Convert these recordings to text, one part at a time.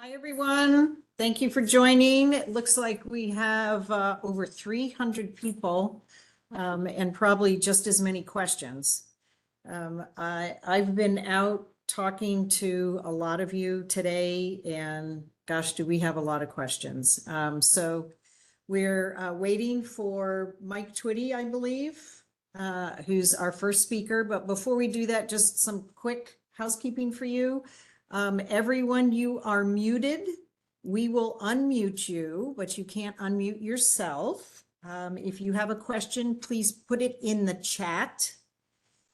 Hi, everyone. Thank you for joining. It looks like we have over 300 people and probably just as many questions. I've been out talking to a lot of you today, and gosh, do we have a lot of questions. So we're waiting for Mike Twitty, I believe, who's our first speaker. But before we do that, just some quick housekeeping for you. Everyone, you are muted. We will unmute you, but you can't unmute yourself. If you have a question, please put it in the chat.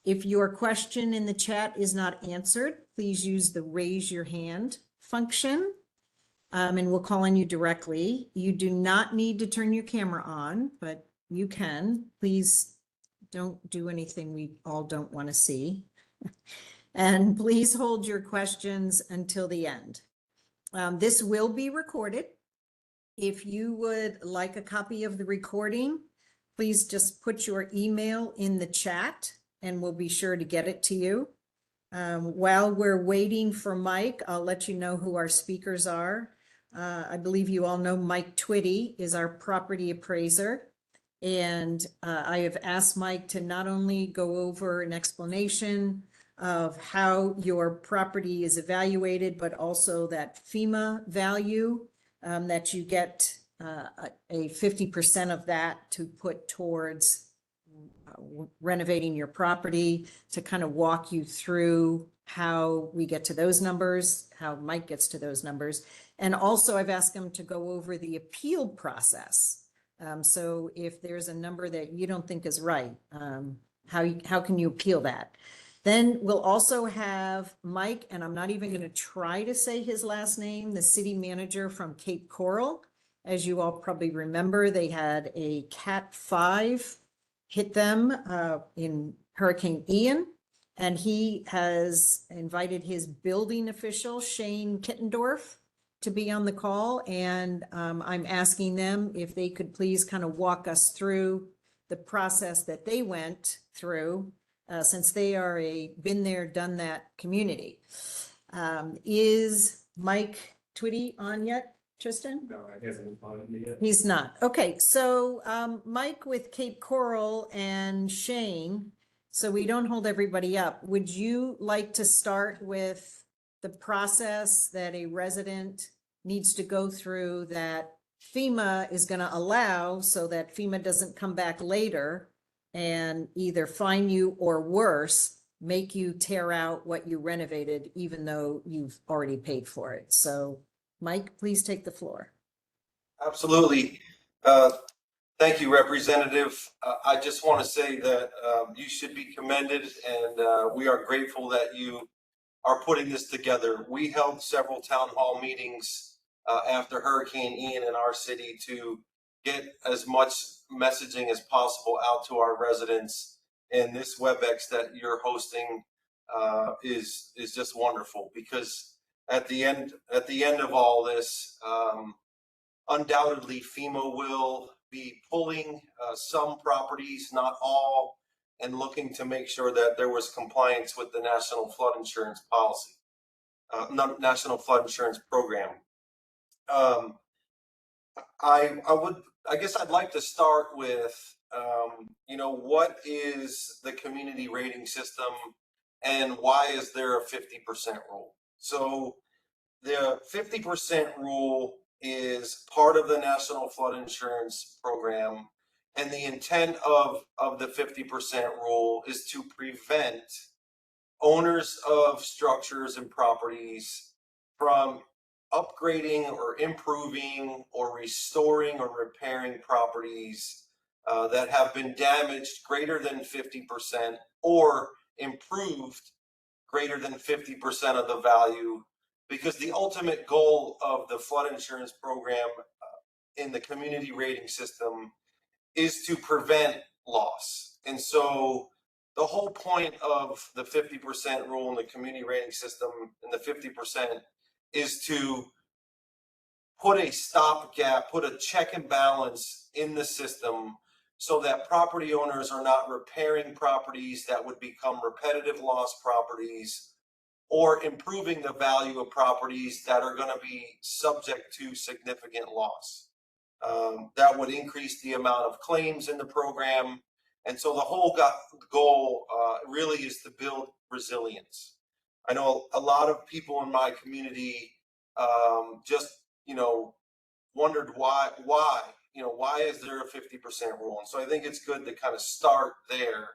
If your question in the chat is not answered, please use the raise your hand function, and we'll call on you directly. You do not need to turn your camera on, but you can. Please don't do anything we all don't want to see. And please hold your questions until the end. This will be recorded. If you would like a copy of the recording, please just put your email in the chat and we'll be sure to get it to you. While we're waiting for Mike, I'll let you know who our speakers are. I believe you all know Mike Twitty is our property appraiser. And I have asked Mike to not only go over an explanation of how your property is evaluated, but also that FEMA value that you get a 50% of that to put towards renovating your property, to kind of walk you through how we get to those numbers, how Mike gets to those numbers. And also I've asked him to go over the appeal process. So if there's a number that you don't think is right, how can you appeal that? Then we'll also have Mike, and I'm not even going to try to say his last name, the city manager from Cape Coral. As you all probably remember, they had a Cat 5 hit them in Hurricane Ian, and he has invited his building official, Shane Kittendorf, to be on the call. And I'm asking them if they could please kind of walk us through the process that they went through, since they are a been there, done that community. Is Mike Twitty on yet, Tristan? No, I hasn't on it yet. He's not. Okay, so Mike with Cape Coral and Shane, so we don't hold everybody up, would you like to start with the process that a resident needs to go through that FEMA is going to allow, so that FEMA doesn't come back later and either fine you or worse, make you tear out what you renovated, even though you've already paid for it? So Mike, please take the floor. Absolutely. Thank you, Representative. I just want to say that you should be commended, and we are grateful that you are putting this together. We held several town hall meetings after Hurricane Ian in our city to get as much messaging as possible out to our residents. And this WebEx that you're hosting is just wonderful, because at the end of all this, undoubtedly FEMA will be pulling some properties, not all, and looking to make sure that there was compliance with the National Flood Insurance policy, National Flood Insurance Program. I guess I'd like to start with, what is the community rating system and why is there a 50% rule? So the 50% rule is part of the National Flood Insurance Program, and the intent of the 50% rule is to prevent owners of structures and properties from upgrading or improving or restoring or repairing properties that have been damaged greater than 50% or improved greater than 50% of the value, because the ultimate goal of the flood insurance program in the community rating system is to prevent loss. And so the whole point of the 50% rule in the community rating system and the 50% is to put a stopgap, put a check and balance in the system so that property owners are not repairing properties that would become repetitive loss properties, or improving the value of properties that are going to be subject to significant loss. That would increase the amount of claims in the program. And so the whole goal really is to build resilience. I know a lot of people in my community just, wondered why is there a 50% rule? And so I think it's good to kind of start there.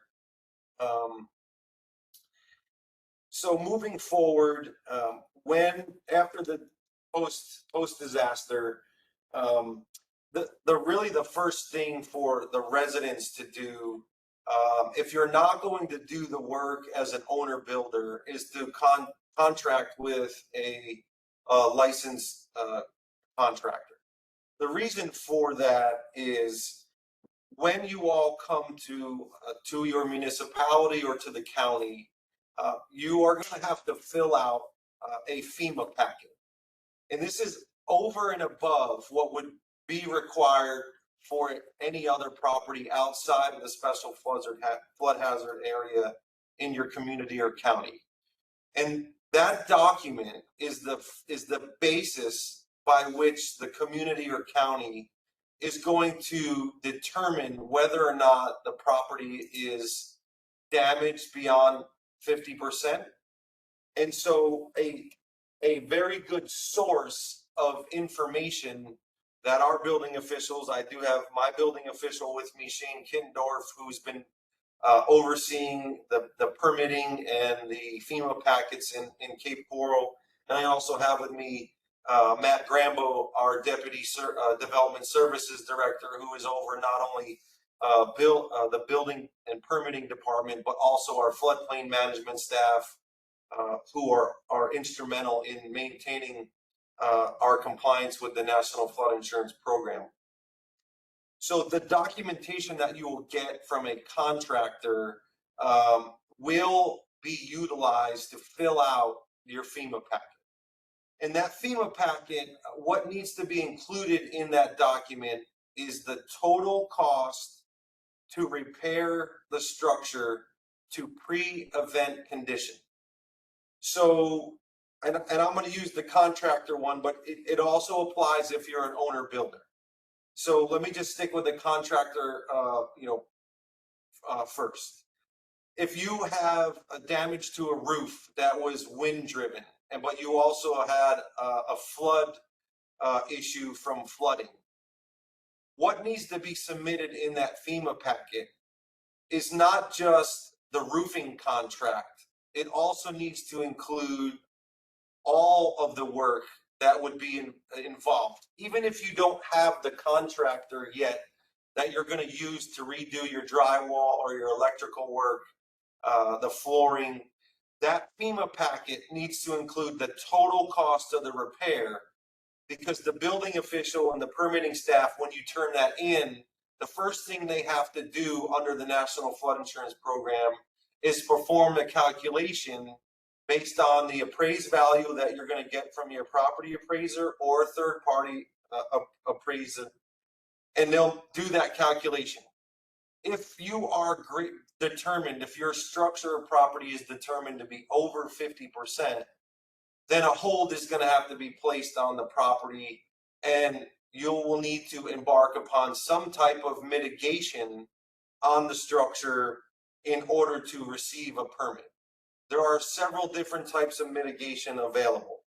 So moving forward, after the post disaster, the first thing for the residents to do, if you're not going to do the work as an owner builder, is to contract with a licensed contractor. The reason for that is when you all come to your municipality or to the county, you are going to have to fill out a FEMA packet. And this is over and above what would be required for any other property outside of the special flood hazard area in your community or county. And that document is the basis by which the community or county is going to determine whether or not the property is damaged beyond 50%. And so a very good source of information that our building officials, I do have my building official with me, Shane Kindorf, who's been overseeing the permitting and the FEMA packets in Cape Coral. And I also have with me Matt Grambo, our Deputy Development Services Director, who is over not only the building and permitting department, but also our floodplain management staff, who are instrumental in maintaining our compliance with the National Flood Insurance Program. So the documentation that you will get from a contractor will be utilized to fill out your FEMA packet. And that FEMA packet, what needs to be included in that document is the total cost to repair the structure to pre-event condition. So, and I'm going to use the contractor one, but it also applies if you're an owner builder. So let me just stick with the contractor, first. If you have a damage to a roof that was wind driven, but you also had a flood issue from flooding, what needs to be submitted in that FEMA packet is not just the roofing contract. It also needs to include all of the work that would be involved. Even if you don't have the contractor yet that you're going to use to redo your drywall or your electrical work, the flooring, that FEMA packet needs to include the total cost of the repair, because the building official and the permitting staff, when you turn that in, the first thing they have to do under the National Flood Insurance Program is perform a calculation based on the appraised value that you're going to get from your property appraiser or third party appraiser, and they'll do that calculation. If you are determined, if your structure or property is determined to be over 50%, then a hold is going to have to be placed on the property, and you will need to embark upon some type of mitigation on the structure in order to receive a permit. There are several different types of mitigation available.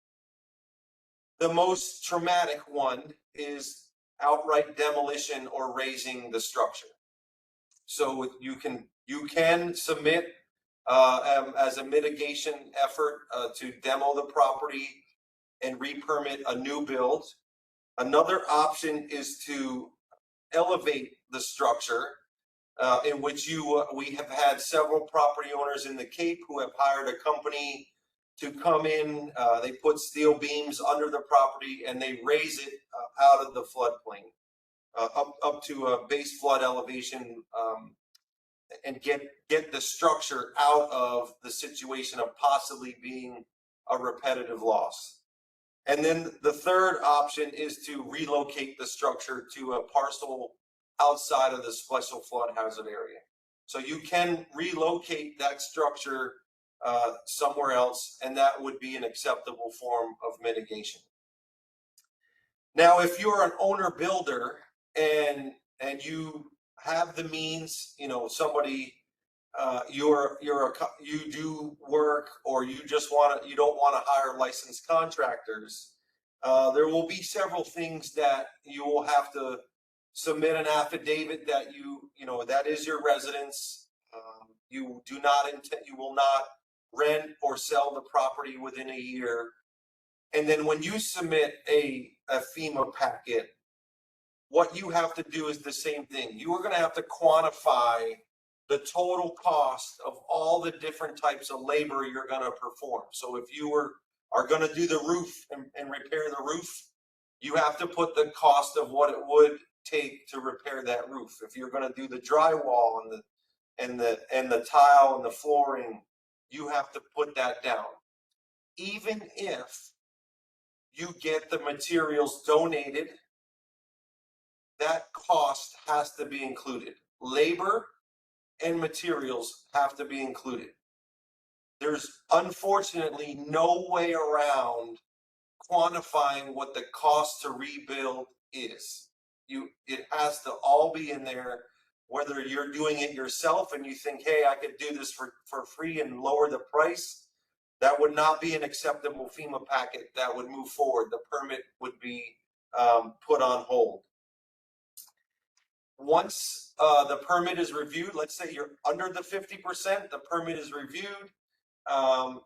The most traumatic one is outright demolition or razing the structure. So you can submit as a mitigation effort to demo the property and re-permit a new build. Another option is to elevate the structure, in which we have had several property owners in the Cape who have hired a company to come in. They put steel beams under the property and they raise it out of the floodplain up to a base flood elevation, and get the structure out of the situation of possibly being a repetitive loss. And then the third option is to relocate the structure to a parcel outside of the special flood hazard area. So you can relocate that structure somewhere else, and that would be an acceptable form of mitigation. Now, if you're an owner builder and you have the means, you know, somebody, you do work, or you just you don't want to hire licensed contractors, there will be several things that you will have to submit an affidavit that you know, that is your residence. You will not rent or sell the property within a year. And then when you submit a FEMA packet, what you have to do is the same thing. You are going to have to quantify the total cost of all the different types of labor you're going to perform. So if you are going to do the roof and repair the roof, you have to put the cost of what it would take to repair that roof. If you're going to do the drywall and the tile and the flooring, you have to put that down. Even if you get the materials donated, that cost has to be included. Labor and materials have to be included. There's unfortunately no way around quantifying what the cost to rebuild is. It has to all be in there, whether you're doing it yourself and you think, hey, I could do this for free and lower the price. That would not be an acceptable FEMA packet that would move forward. The permit would be put on hold. Once the permit is reviewed, let's say you're under the 50%, the permit is reviewed,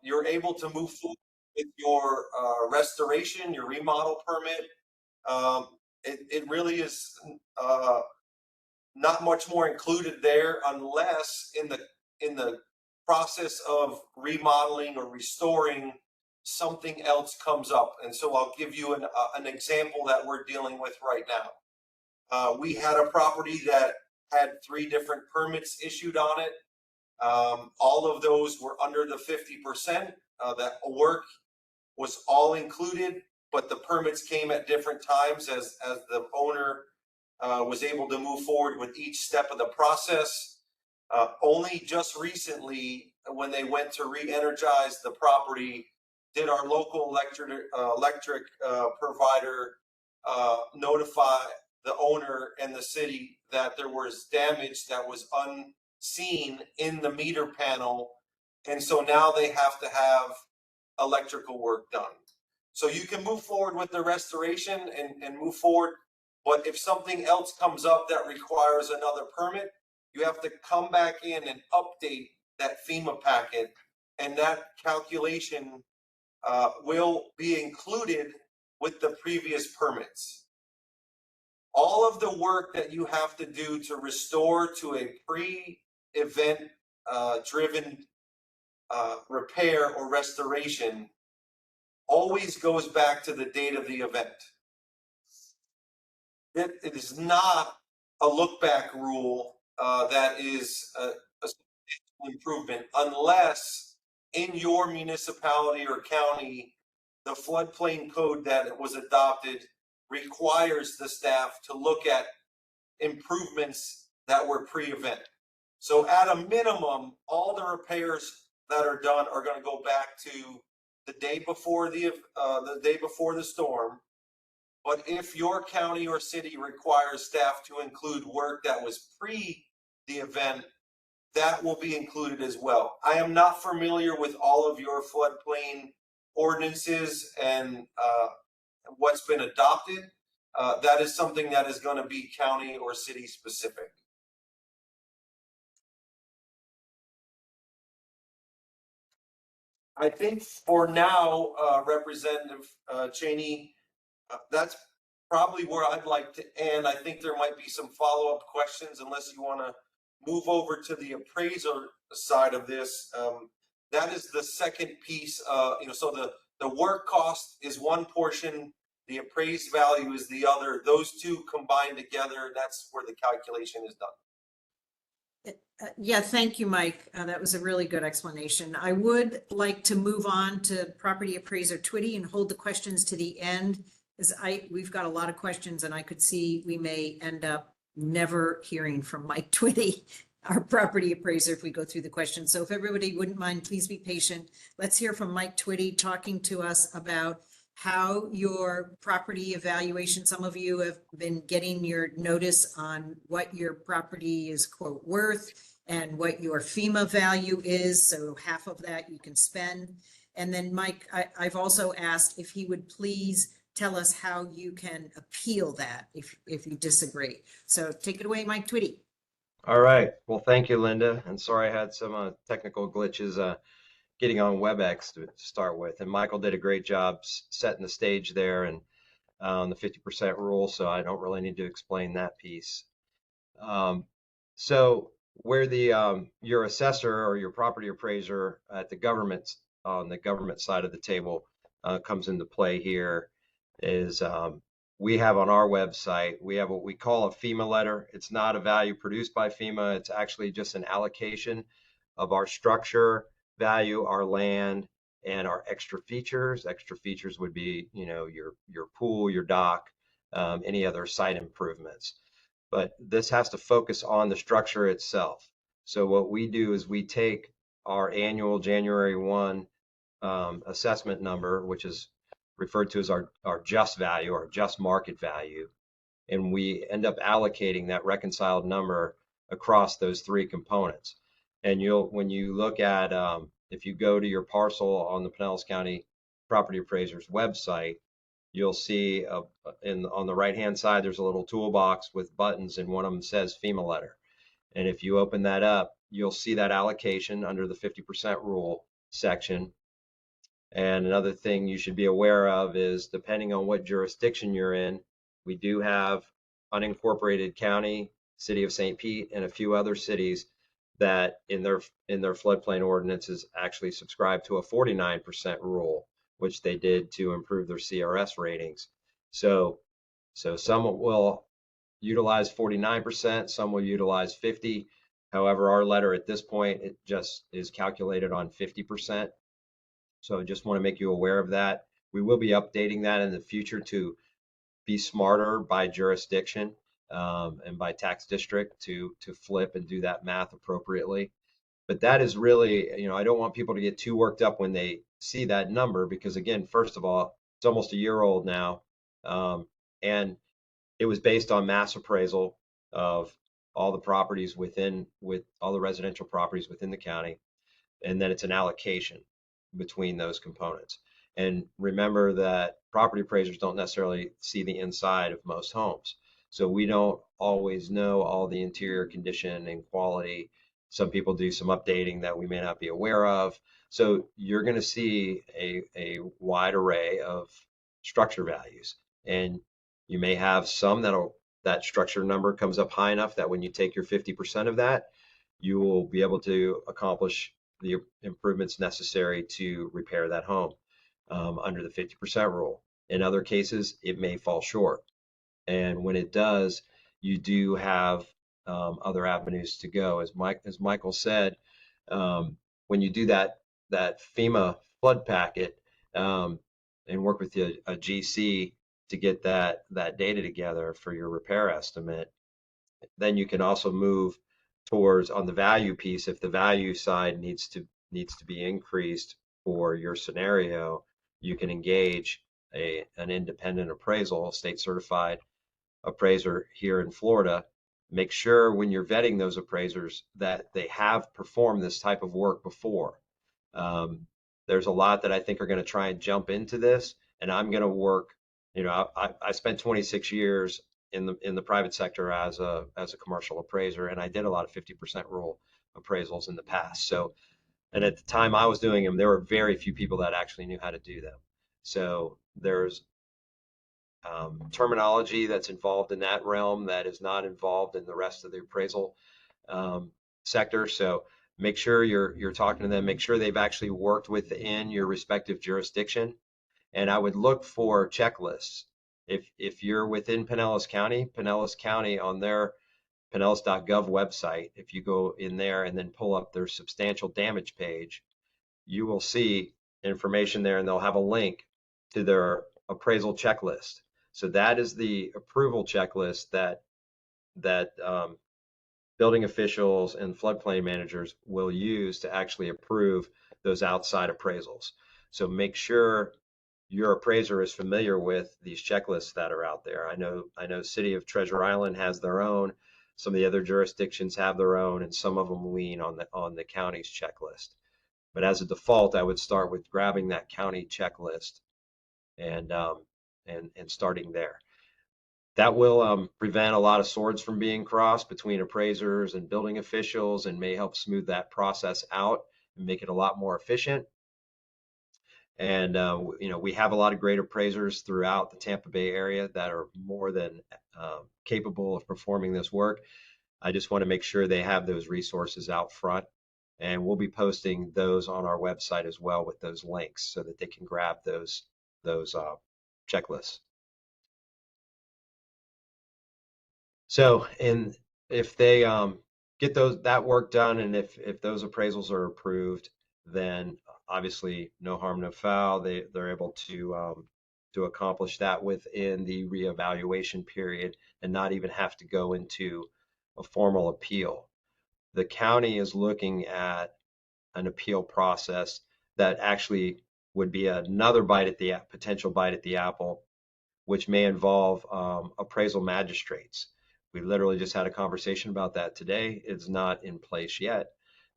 you're able to move forward with your restoration, your remodel permit. It really is not much more included there, unless in the process of remodeling or restoring, something else comes up. And so I'll give you an example that we're dealing with right now. We had a property that had 3 different permits issued on it. All of those were under the 50%. That work was all included, but the permits came at different times as the owner was able to move forward with each step of the process. Only just recently, when they went to re-energize the property, did our local electric provider notify the owner and the city that there was damage that was unseen in the meter panel. And so now they have to have electrical work done. So you can move forward with the restoration and move forward. But if something else comes up that requires another permit, you have to come back in and update that FEMA packet, and that calculation will be included with the previous permits. All of the work that you have to do to restore to a pre-event driven repair or restoration always goes back to the date of the event. It is not a look back rule that is a improvement, unless in your municipality or county, the floodplain code that was adopted requires the staff to look at improvements that were pre-event. So at a minimum, all the repairs that are done are going to go back to the day before the storm. But if your county or city requires staff to include work that was pre the event, that will be included as well. I am not familiar with all of your floodplain ordinances and what's been adopted. That is something that is going to be county or city specific. I think for now, Representative Chaney, that's probably where I'd like to end. I think there might be some follow-up questions, unless you want to move over to the appraiser side of this. That is the second piece. So the work cost is one portion, the appraised value is the other. Those two combined together, that's where the calculation is done. Yeah, thank you, Mike. That was a really good explanation. I would like to move on to property appraiser Twitty and hold the questions to the end, as we've got a lot of questions and I could see we may end up never hearing from Mike Twitty. our property appraiser if we go through the questions. So if everybody wouldn't mind, please be patient. Let's hear from Mike Twitty talking to us about how your property evaluation, some of you have been getting your notice on what your property is quote worth and what your FEMA value is. So half of that you can spend. And then Mike, I've also asked if he would please tell us how you can appeal that if you disagree. So take it away, Mike Twitty. All right. Well, thank you, Linda. And sorry I had some technical glitches getting on WebEx to start with. And Michael did a great job setting the stage there and on the 50% rule. So I don't really need to explain that piece. So where the your assessor or your property appraiser at the government on the government side of the table comes into play here is we have on our website, we have what we call a FEMA letter. It's not a value produced by FEMA. It's actually just an allocation of our structure value, our land, and our extra features. Extra features would be, you know, your pool, your dock, any other site improvements. But this has to focus on the structure itself. So what we do is we take our annual January 1 assessment number, which is referred to as our just value or just market value. And we end up allocating that reconciled number across those three components. And when you look at, if you go to your parcel on the Pinellas County Property Appraiser's website, you'll see on the right-hand side, there's a little toolbox with buttons and one of them says FEMA letter. And if you open that up, you'll see that allocation under the 50% rule section. And another thing you should be aware of is depending on what jurisdiction you're in, we do have unincorporated county, city of St. Pete, and a few other cities that in their floodplain ordinances actually subscribe to a 49% rule, which they did to improve their CRS ratings. So some will utilize 49%, some will utilize 50%. However, our letter at this point, it just is calculated on 50%. So I just want to make you aware of that. We will be updating that in the future to be smarter by jurisdiction and by tax district to flip and do that math appropriately. But that is really, you know, I don't want people to get too worked up when they see that number because, again, first of all, it's almost a year old now. And it was based on mass appraisal of all the properties with all the residential properties within the county. And then it's an allocation between those components. And remember that property appraisers don't necessarily see the inside of most homes. So we don't always know all the interior condition and quality. Some people do some updating that we may not be aware of. So you're going to see a wide array of structure values. And you may have some that structure number comes up high enough that when you take your 50% of that, you will be able to accomplish the improvements necessary to repair that home under the 50% rule. In other cases, it may fall short. And when it does, you do have other avenues to go. As Michael said, when you do that FEMA flood packet and work with a GC to get that data together for your repair estimate, then you can also move towards on the value piece. If the value side needs to be increased for your scenario, you can engage an independent appraisal, state certified appraiser here in Florida. Make sure when you're vetting those appraisers that they have performed this type of work before. There's a lot that I think are going to try and jump into this, and I'm going to work. You know, I spent 26 years in the private sector as a commercial appraiser, and I did a lot of 50% rule appraisals in the past. So, and at the time I was doing them, there were very few people that actually knew how to do them. So there's terminology that's involved in that realm that is not involved in the rest of the appraisal sector. So make sure you're talking to them. Make sure they've actually worked within your respective jurisdiction. And I would look for checklists. If you're within Pinellas County on their Pinellas.gov website, if you go in there and then pull up their substantial damage page, you will see information there, and they'll have a link to their appraisal checklist. So that is the approval checklist that building officials and floodplain managers will use to actually approve those outside appraisals. So make sure your appraiser is familiar with these checklists that are out there. I know City of Treasure Island has their own. Some of the other jurisdictions have their own, and some of them lean on the county's checklist. But as a default, I would start with grabbing that county checklist and starting there. That will prevent a lot of swords from being crossed between appraisers and building officials, and may help smooth that process out and make it a lot more efficient. And we have a lot of great appraisers throughout the Tampa Bay area that are more than capable of performing this work. I just want to make sure they have those resources out front, and we'll be posting those on our website as well with those links so that they can grab those checklists. So, and if they get that work done, and if those appraisals are approved, then obviously no harm, no foul. They're able to accomplish that within the reevaluation period and not even have to go into a formal appeal. The county is looking at an appeal process that actually would be another potential bite at the apple, which may involve appraisal magistrates. We literally just had a conversation about that today. It's not in place yet,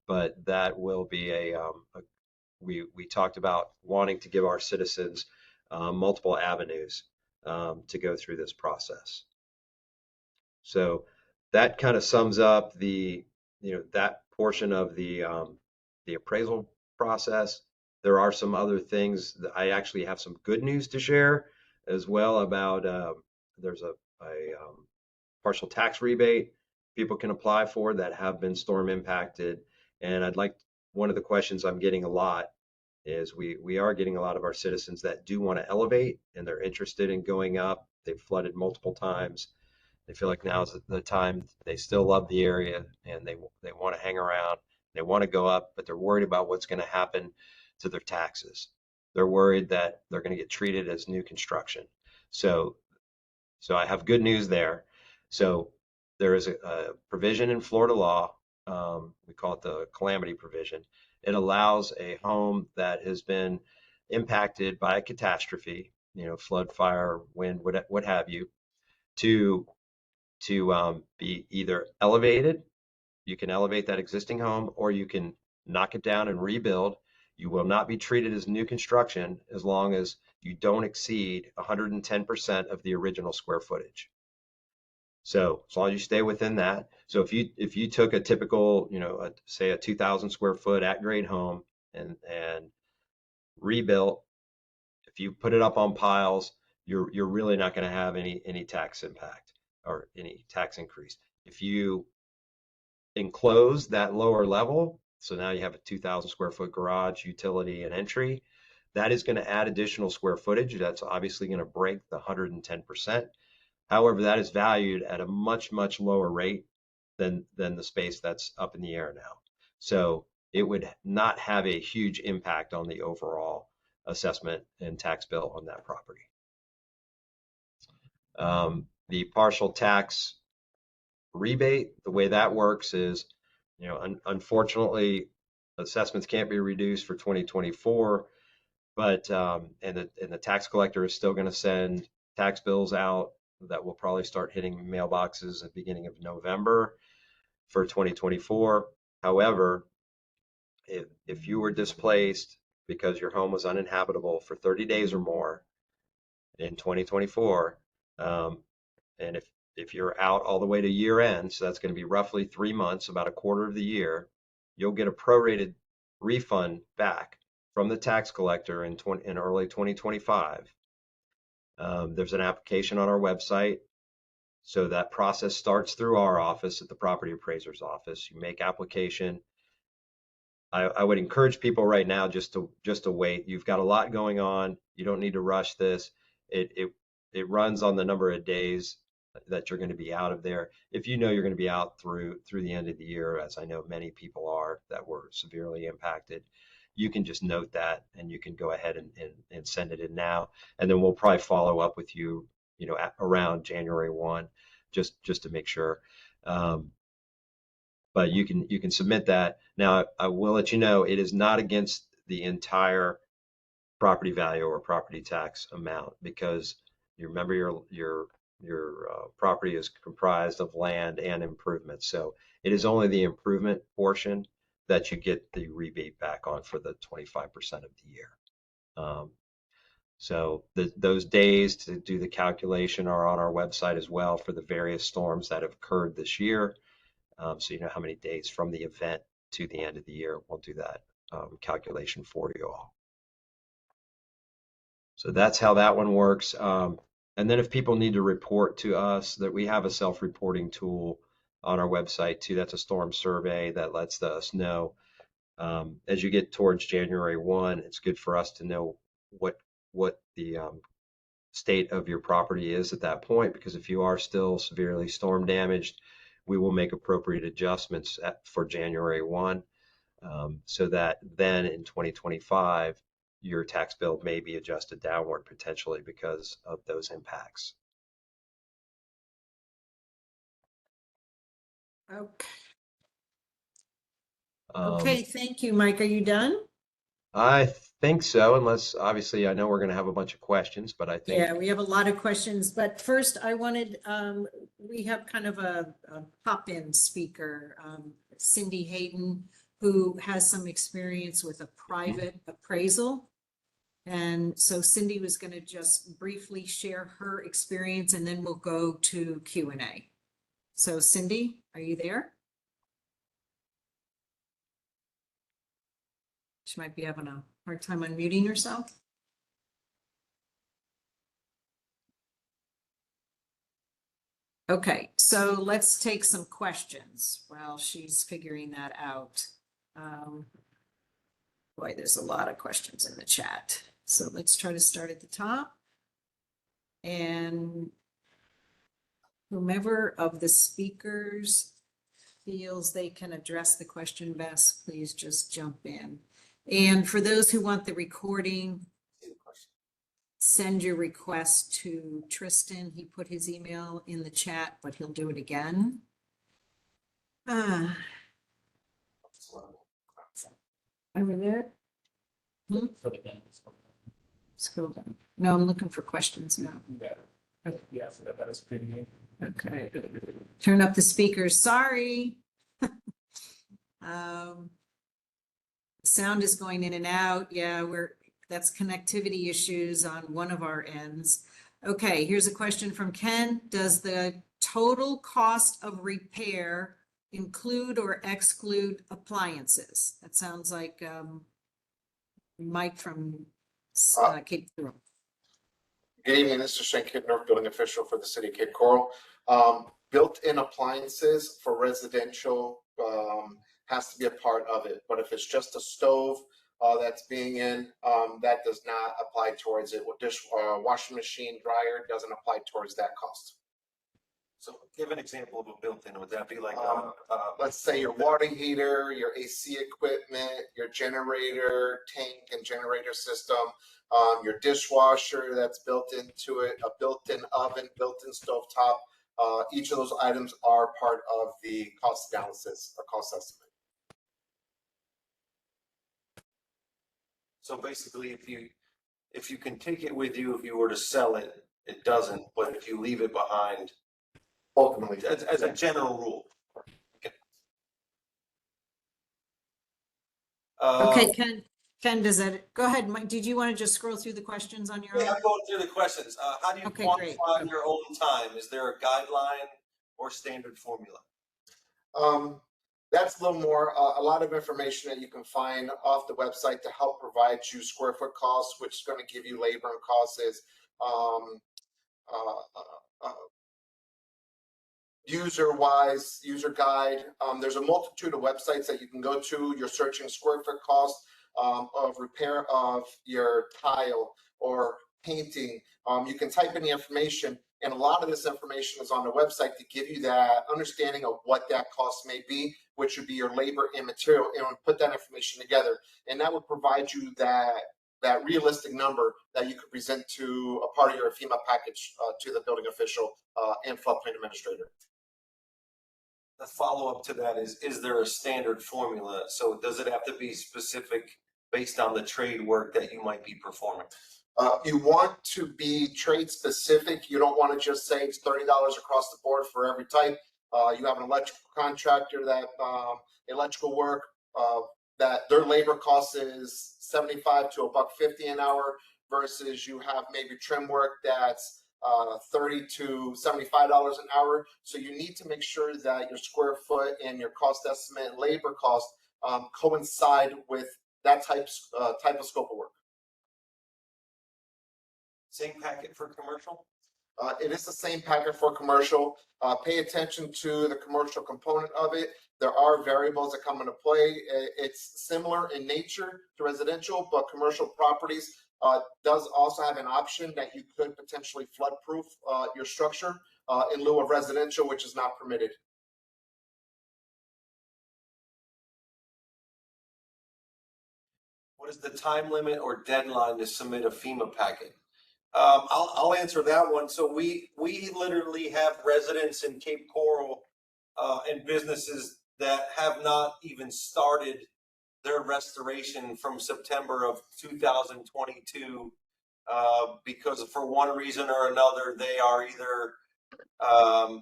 but that will be we talked about wanting to give our citizens multiple avenues to go through this process. So that kind of sums up that portion of the appraisal process. There are some other things that I actually have some good news to share as well about. There's a partial tax rebate people can apply for that have been storm impacted. And one of the questions I'm getting a lot is we are getting a lot of our citizens that do want to elevate, and they're interested in going up. They've flooded multiple times. They feel like now's the time. They still love the area, and they want to hang around. They want to go up, but they're worried about what's going to happen to their taxes. They're worried that they're going to get treated as new construction. So I have good news there. So there is a provision in Florida law. We call it the calamity provision. It allows a home that has been impacted by a catastrophe, flood, fire, wind, what have you, to be either elevated. You can elevate that existing home, or you can knock it down and rebuild. You will not be treated as new construction as long as you don't exceed 110% of the original square footage. So as long as you stay within that. So if you took a typical, say a 2,000 square foot at grade home and rebuilt, if you put it up on piles, you're really not going to have any tax impact or any tax increase. If you enclose that lower level, so now you have a 2,000 square foot garage, utility, and entry, that is going to add additional square footage. That's obviously going to break the 110%. However, that is valued at a much, much lower rate than the space that's up in the air now. So it would not have a huge impact on the overall assessment and tax bill on that property. The partial tax rebate, the way that works is, unfortunately, assessments can't be reduced for 2024, but and the tax collector is still going to send tax bills out that will probably start hitting mailboxes at the beginning of November for 2024. However, if you were displaced because your home was uninhabitable for 30 days or more in 2024, and if you're out all the way to year end, so that's going to be roughly 3 months, about a quarter of the year, you'll get a prorated refund back from the tax collector in early 2025. There's an application on our website. So that process starts through our office at the property appraiser's office. You make application. I would encourage people right now just to wait. You've got a lot going on. You don't need to rush this. It runs on the number of days that you're going to be out of there. If you're going to be out through the end of the year, as I know many people are that were severely impacted, you can just note that, and you can go ahead and send it in now. And then we'll probably follow up with you, around January 1, just to make sure. but you can submit that. Now, I will let you know, it is not against the entire property value or property tax amount, because you remember your property is comprised of land and improvements. So it is only the improvement portion that you get the rebate back on for the 25% of the year. So those days to do the calculation are on our website as well for the various storms that have occurred this year. So you know how many days from the event to the end of the year. We'll do that calculation for you all. So that's how that one works. And then if people need to report to us, that we have a self-reporting tool on our website too. That's a storm survey that lets us know. As you get towards January 1, it's good for us to know what the state of your property is at that point, because if you are still severely storm damaged, we will make appropriate adjustments for January 1, so that then in 2025, your tax bill may be adjusted downward potentially because of those impacts. Okay. Okay, thank you, Mike. Are you done? I think so, unless obviously I know we're going to have a bunch of questions, but I think. Yeah, we have a lot of questions, but first I wanted, we have kind of a pop-in speaker, Cindy Hayden, who has some experience with a private appraisal. And so Cindy was going to just briefly share her experience, and then we'll go to Q&A. So Cindy, are you there? She might be having a hard time unmuting herself. Okay, so let's take some questions while she's figuring that out. Boy, there's a lot of questions in the chat. So let's try to start at the top. And whomever of the speakers feels they can address the question best, please just jump in. And for those who want the recording, send your request to Tristan. He put his email in the chat, but he'll do it again. Over there. Scroll down. No, I'm looking for questions now. Yeah, that is pretty. Okay. Turn up the speakers. Sorry. Sound is going in and out. Yeah, that's connectivity issues on one of our ends. Okay, here's a question from Ken. Does the total cost of repair include or exclude appliances? That sounds like Mike from Cape Coral. Good evening, this is Chaney, building official for the city of Cape Coral. Built-in appliances for residential has to be a part of it, but if it's just a stove that's being in, that does not apply towards it. Washing machine, dryer doesn't apply towards that cost. So give an example of a built-in. Would that be like let's say your water heater, your AC equipment, your generator, tank and generator system, your dishwasher that's built into it, a built-in oven, built-in stovetop. Each of those items are part of the cost analysis or cost estimate. So basically, if you can take it with you, if you were to sell it, it doesn't. But if you leave it behind, Ultimately, as a general rule. Okay, Ken, does that, go ahead, Mike, did you want to just scroll through the questions on your own? Yeah, I'm going through the questions. How do you quantify your own time? Is there a guideline or standard formula? That's a little more, a lot of information that you can find off the website to help provide you square foot costs, which is going to give you labor and costs is user-wise, user guide. There's a multitude of websites that you can go to. You're searching square foot cost of repair of your tile or painting. You can type in the information, and a lot of this information is on the website to give you that understanding of what that cost may be, which would be your labor and material, and put that information together. And that would provide you that realistic number that you could present to a part of your FEMA package to the building official and floodplain administrator. the follow-up to that is there a standard formula? So does it have to be specific based on the trade work that you might be performing? You want to be trade specific. You don't want to just say it's $30 across the board for every type. You have an electrical contractor that electrical work that their labor cost is $75 to $1.50 an hour, versus you have maybe trim work that's $30 to $75 an hour. So you need to make sure that your square foot and your cost estimate and labor cost coincide with that type of scope of work. Same packet for commercial? It is the same packet for commercial. Pay attention to the commercial component of it. There are variables that come into play. It's similar in nature to residential, but commercial properties does also have an option that you could potentially flood-proof your structure in lieu of residential, which is not permitted. What is the time limit or deadline to submit a FEMA packet? I'll answer that one. So we literally have residents in Cape Coral and businesses that have not even started their restoration from September of 2022 because for one reason or another, they are either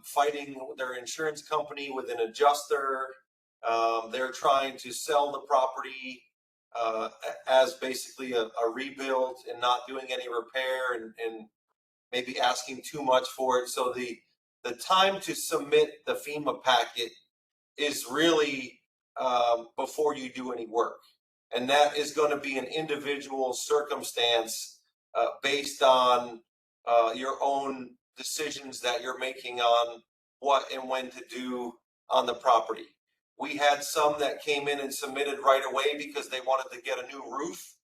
fighting their insurance company with an adjuster. They're trying to sell the property as basically a rebuild and not doing any repair and maybe asking too much for it. So the time to submit the FEMA packet is really before you do any work. And that is going to be an individual circumstance based on your own decisions that you're making on what and when to do on the property. We had some that came in and submitted right away because they wanted to get a new roof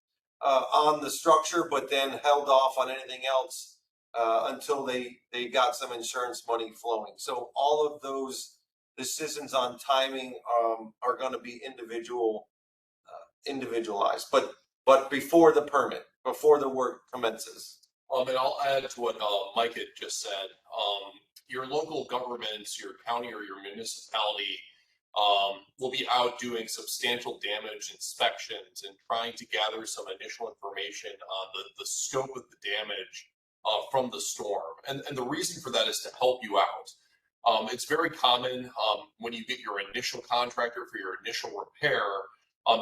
on the structure, but then held off on anything else until they got some insurance money flowing. So all of those decisions on timing are going to be individualized, but before the permit, before the work commences. And I'll add to what Mike had just said. Your local governments, your county or your municipality will be out doing substantial damage inspections and trying to gather some initial information on the scope of the damage from the storm. And the reason for that is to help you out. It's very common when you get your initial contractor for your initial repair,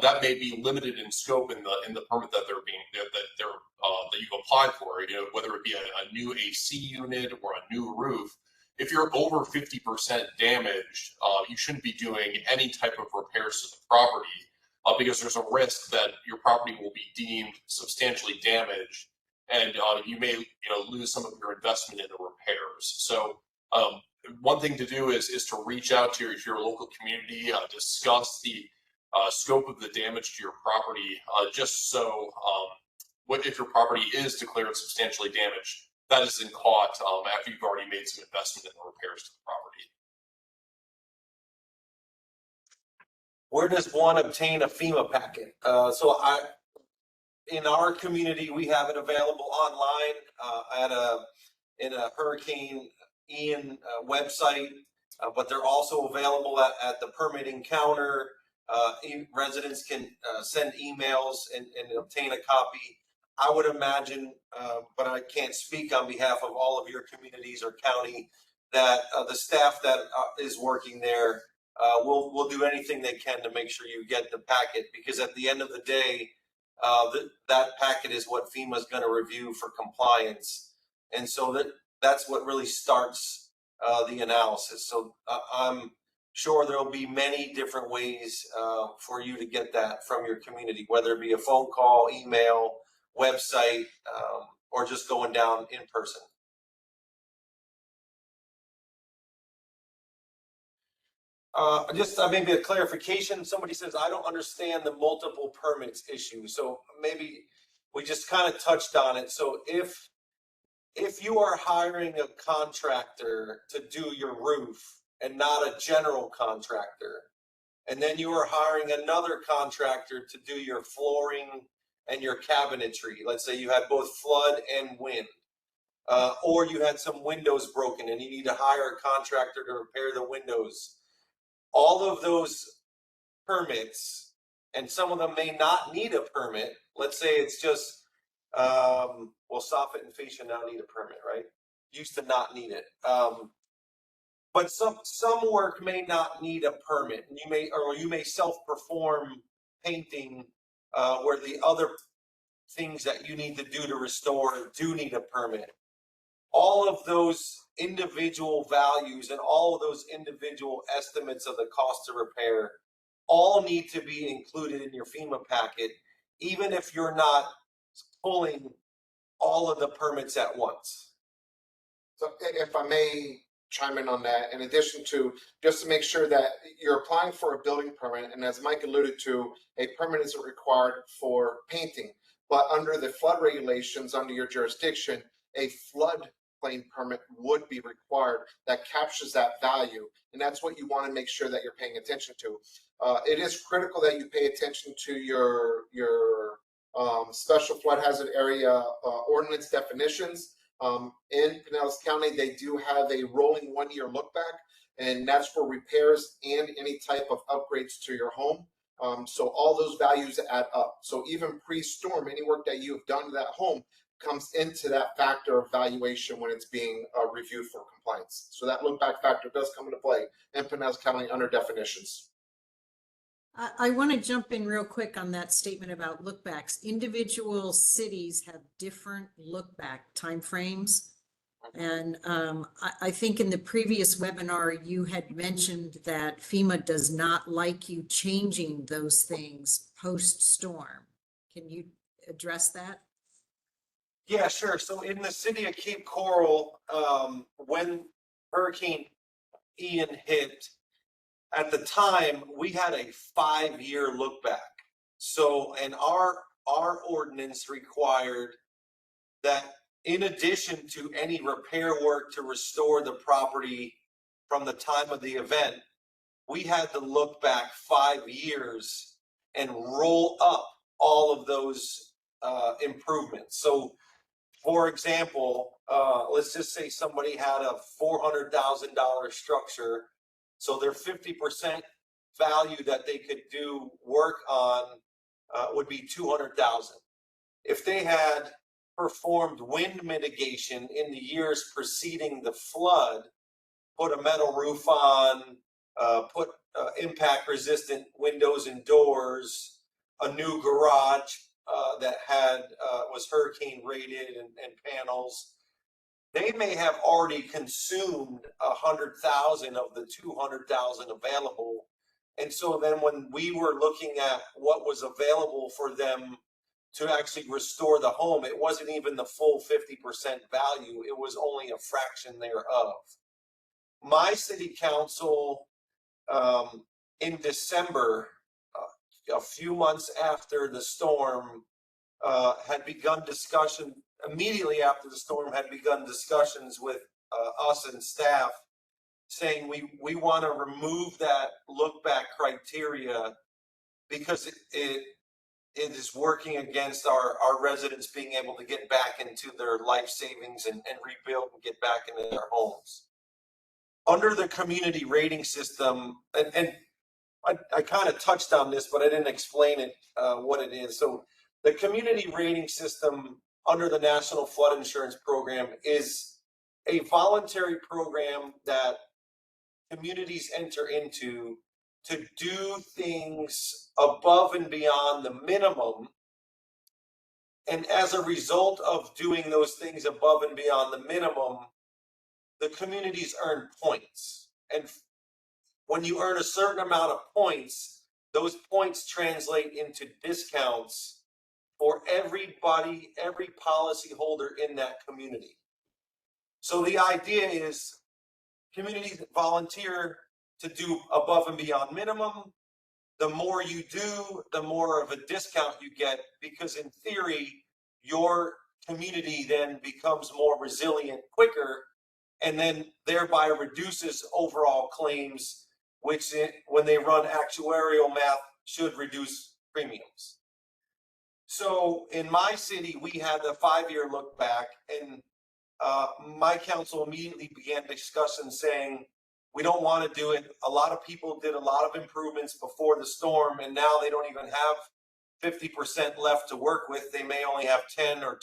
that may be limited in scope in the permit that that you've applied for. You know, whether it be a new AC unit or a new roof. If you're over 50% damaged, you shouldn't be doing any type of repairs to the property because there's a risk that your property will be deemed substantially damaged, and you may lose some of your investment in the repairs. So one thing to do is to reach out to your local community, discuss the scope of the damage to your property, just so if your property is declared substantially damaged, that isn't caught after you've already made some investment in the repairs to the property. Where does one obtain a FEMA packet? In our community, we have it available online in a Hurricane Ian website, but they're also available at the permitting counter. Residents can send emails and obtain a copy. I would imagine, but I can't speak on behalf of all of your communities or county, that the staff that is working there will do anything they can to make sure you get the packet, because at the end of the day, that packet is what FEMA is going to review for compliance. And so that's what really starts the analysis. So I'm sure there'll be many different ways for you to get that from your community, whether it be a phone call, email, website, or just going down in person. Just maybe a clarification. Somebody says, I don't understand the multiple permits issue. So maybe we just kind of touched on it. So if you are hiring a contractor to do your roof and not a general contractor, and then you are hiring another contractor to do your flooring and your cabinetry, let's say you had both flood and wind, or you had some windows broken and you need to hire a contractor to repair the windows. all of those permits, and some of them may not need a permit. Let's say it's just, well, soffit and fascia now need a permit, right? Used to not need it. But some work may not need a permit. You may self-perform painting where the other things that you need to do to restore do need a permit. All of those individual values and all of those individual estimates of the cost of repair all need to be included in your FEMA packet, even if you're not pulling all of the permits at once. So if I may chime in on that, in addition to, just to make sure that you're applying for a building permit, and as Mike alluded to, a permit isn't required for painting, but under the flood regulations under your jurisdiction, a floodplain permit would be required that captures that value. And that's what you want to make sure that you're paying attention to. It is critical that you pay attention to your special flood hazard area ordinance definitions. In Pinellas County, they do have a rolling 1-year look back, and that's for repairs and any type of upgrades to your home. So all those values add up. So even pre-storm, any work that you've done to that home comes into that factor of valuation when it's being reviewed for compliance. So that look back factor does come into play in Pinellas County under definitions. I want to jump in real quick on that statement about look backs. Individual cities have different look back timeframes. And I think in the previous webinar, you had mentioned that FEMA does not like you changing those things post-storm. Can you address that? Yeah, sure. So in the city of Cape Coral, when Hurricane Ian hit, at the time, we had a 5-year look back. So, and our ordinance required that in addition to any repair work to restore the property from the time of the event, we had to look back 5 years and roll up all of those improvements. So, for example, let's just say somebody had a $400,000 structure. So their 50% value that they could do work on would be $200,000. If they had performed wind mitigation in the years preceding the flood, put a metal roof on, put impact resistant windows and doors, a new garage that was hurricane rated and panels, they may have already consumed 100,000 of the 200,000 available. And so then when we were looking at what was available for them to actually restore the home, it wasn't even the full 50% value. It was only a fraction thereof. My city council in December, a few months after the storm, had begun discussion. Immediately after the storm, had begun discussions with us and staff saying we want to remove that look back criteria because it is working against our residents being able to get back into their life savings and rebuild and get back into their homes. Under the community rating system, and I kind of touched on this, but I didn't explain it, what it is. So the community rating system under the National Flood Insurance Program is a voluntary program that communities enter into to do things above and beyond the minimum. And as a result of doing those things above and beyond the minimum, the communities earn points. And when you earn a certain amount of points, those points translate into discounts for everybody, every policyholder in that community. So the idea is communities volunteer to do above and beyond minimum. The more you do, the more of a discount you get, because in theory, your community then becomes more resilient quicker, and then thereby reduces overall claims, which when they run actuarial math should reduce premiums. So in my city, we had a 5-year look back, and my council immediately began discussion saying, We don't want to do it. A lot of people did a lot of improvements before the storm, and now they don't even have 50% left to work with. They may only have 10 or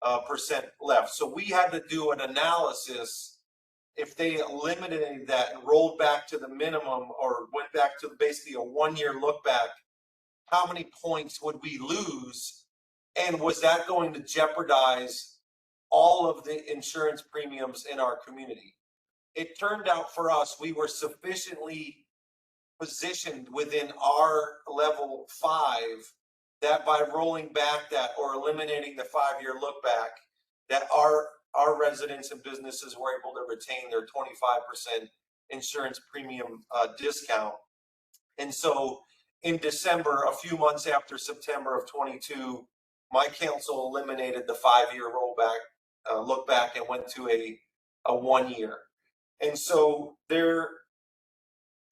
20% left. So we had to do an analysis. If they eliminated that and rolled back to the minimum or went back to basically a 1-year look back, how many points would we lose? And was that going to jeopardize all of the insurance premiums in our community? It turned out for us, we were sufficiently positioned within our level 5 that by rolling back that or eliminating the 5-year look back, that our residents and businesses were able to retain their 25% insurance premium discount. And so in December, a few months after September of 22, my council eliminated the 5-year rollback, look back, and went to a 1-year. And so there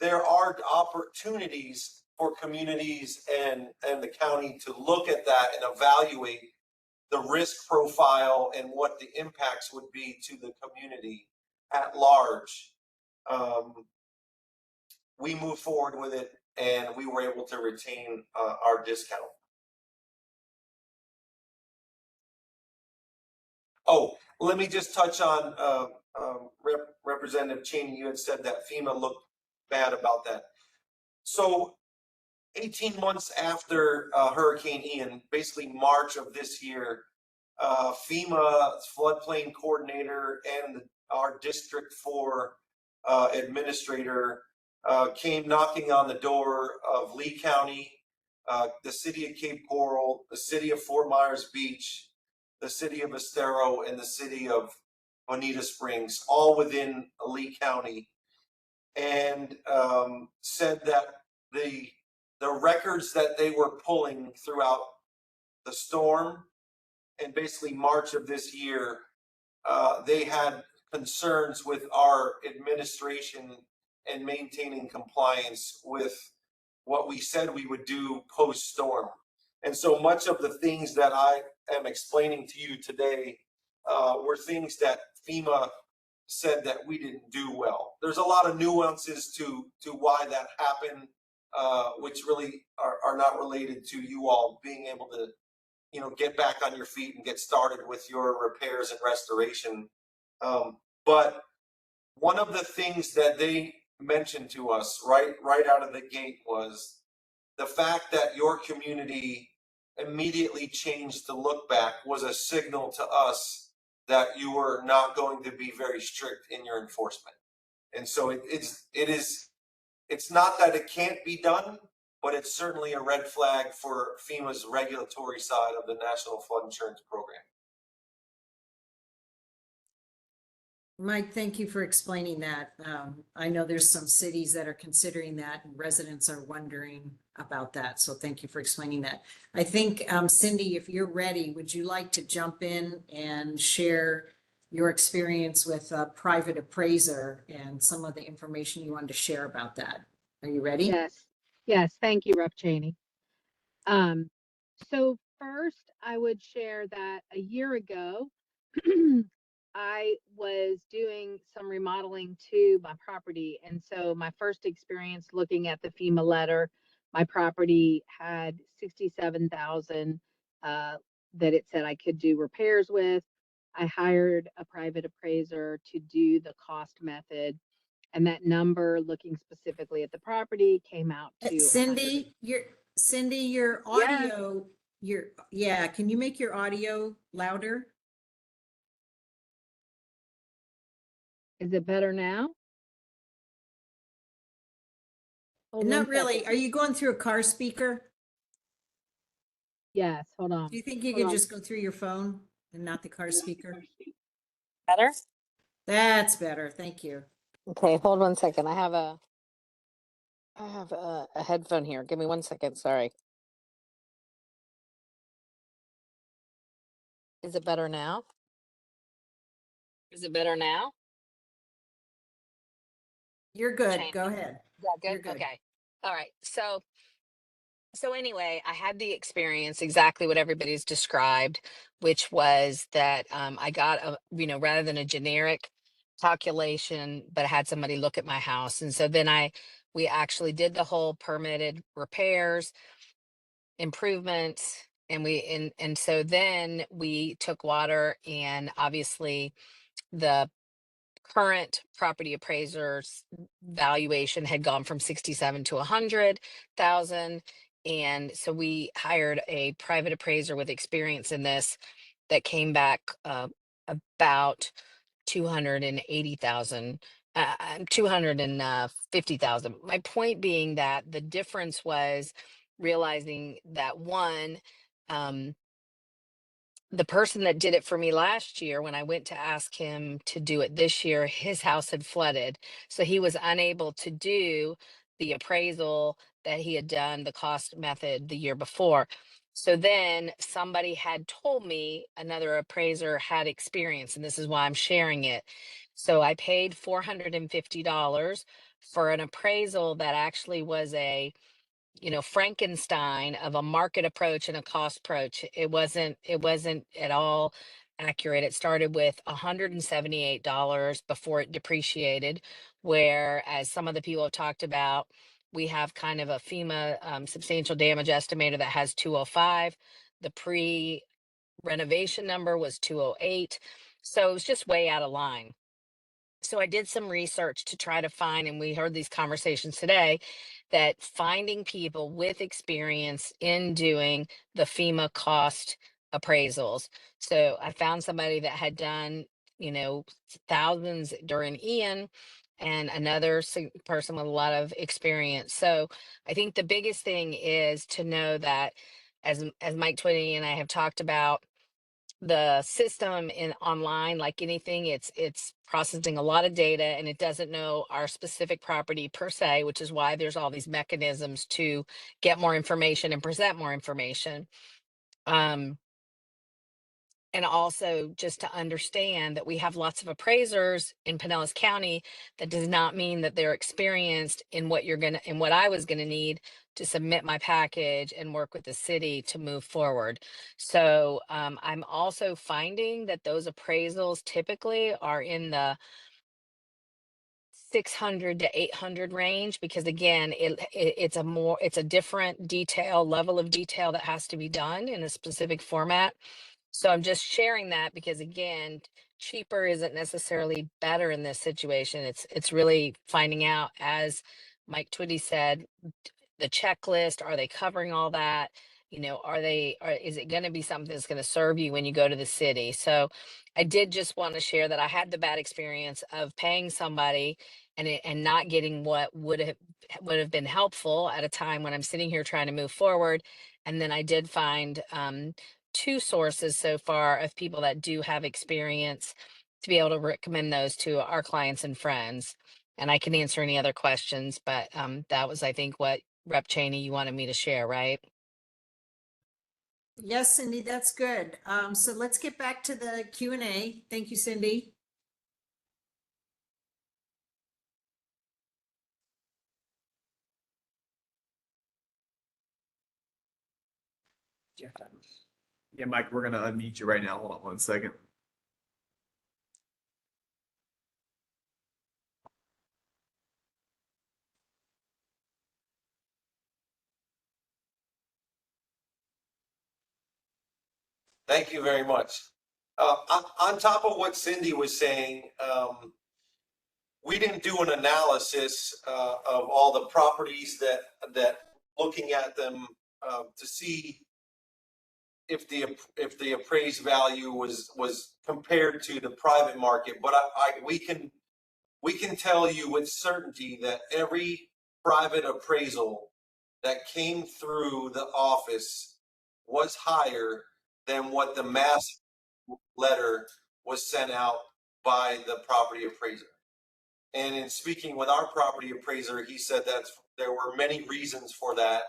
are opportunities for communities and the county to look at that and evaluate the risk profile and what the impacts would be to the community at large. We moved forward with it, and we were able to retain our discount. Oh, let me just touch on Representative Chaney. You had said that FEMA looked bad about that. So 18 months after Hurricane Ian, basically March of this year, FEMA floodplain coordinator and our District 4 administrator came knocking on the door of Lee County, the city of Cape Coral, the city of Fort Myers Beach, the city of Estero, and the city of Bonita Springs, all within Lee County, and said that the records that they were pulling throughout the storm and basically March of this year, they had concerns with our administration and maintaining compliance with what we said we would do post-storm. And so much of the things that I am explaining to you today were things that FEMA said that we didn't do well. There's a lot of nuances to why that happened, which really are not related to you all being able to, get back on your feet and get started with your repairs and restoration. But one of the things that they mentioned to us right out of the gate was the fact that your community immediately changed the look back was a signal to us that you were not going to be very strict in your enforcement. And so it's not that it can't be done, but it's certainly a red flag for FEMA's regulatory side of the National Flood Insurance Program. Mike, thank you for explaining that. I know there's some cities that are considering that and residents are wondering about that. So thank you for explaining that. I think, Cindy, if you're ready, would you like to jump in and share your experience with a private appraiser and some of the information you wanted to share about that? Are you ready? Yes. Thank you, Rep. Chaney. So first, I would share that a year ago, I was doing some remodeling to my property. And so my first experience looking at the FEMA letter, my property had 67,000 that it said I could do repairs with. I hired a private appraiser to do the cost method. And that number, looking specifically at the property, came out to Cindy, your audio, can you make your audio louder? Is it better now? Hold Not one really. second. Are you going through a car speaker? Yes, hold on. Do you think you Hold could on. just go through your phone and not the car speaker? Better? That's better. Thank you. Okay, hold 1 second. I have a headphone here. Give me 1 second. Sorry. Is it better now? Is it better now? You're good. Chaney. Go ahead. Yeah, You're good. good. Okay. All right. So anyway, I had the experience exactly what everybody's described, which was that I got rather than a generic calculation, but I had somebody look at my house. And so then we actually did the whole permitted repairs, improvements, and so then we took water, and obviously the current property appraiser's valuation had gone from 67 to 100,000. And so we hired a private appraiser with experience in this that came back about 280,000, 250,000. My point being that the difference was realizing that one, um, the person that did it for me last year, when I went to ask him to do it this year, his house had flooded. So he was unable to do the appraisal that he had done, the cost method, the year before. So then somebody had told me another appraiser had experience, and this is why I'm sharing it. So I paid $450 for an appraisal that actually was a Frankenstein of a market approach and a cost approach. It wasn't at all accurate. It started with $178 before it depreciated, whereas some of the people have talked about, we have kind of a FEMA substantial damage estimator that has 205. The pre-renovation number was 208. So it was just way out of line. So I did some research to try to find, and we heard these conversations today, that finding people with experience in doing the FEMA cost appraisals. So I found somebody that had done, thousands during Ian, and another person with a lot of experience. So I think the biggest thing is to know that, as Mike Twitty and I have talked about, the system in online, like anything, it's processing a lot of data, and it doesn't know our specific property per se, which is why there's all these mechanisms to get more information and present more information. And also just to understand that we have lots of appraisers in Pinellas County. That does not mean that they're experienced in what I was gonna need to submit my package and work with the city to move forward. So I'm also finding that those appraisals typically are in the 600 to 800 range, because again, it's a different level of detail that has to be done in a specific format. So I'm just sharing that because, again, cheaper isn't necessarily better in this situation. It's really finding out, as Mike Twitty said, the checklist. Are they covering all that? Is it going to be something that's going to serve you when you go to the city? So I did just want to share that I had the bad experience of paying somebody and not getting what would have been helpful at a time when I'm sitting here trying to move forward. And then I did find two sources so far of people that do have experience to be able to recommend those to our clients and friends. And I can answer any other questions, but that was, I think, what Rep Chaney, you wanted me to share, right? Yes, Cindy, that's good. So let's get back to the Q&A. Thank you, Cindy. Yeah, Mike, we're gonna unmute you right now. Hold on 1 second. Thank you very much. On top of what Cindy was saying, we didn't do an analysis of all the properties that looking at them to see if the appraised value was compared to the private market. But we can tell you with certainty that every private appraisal that came through the office was higher than what the mass letter was sent out by the property appraiser. And in speaking with our property appraiser, he said that there were many reasons for that.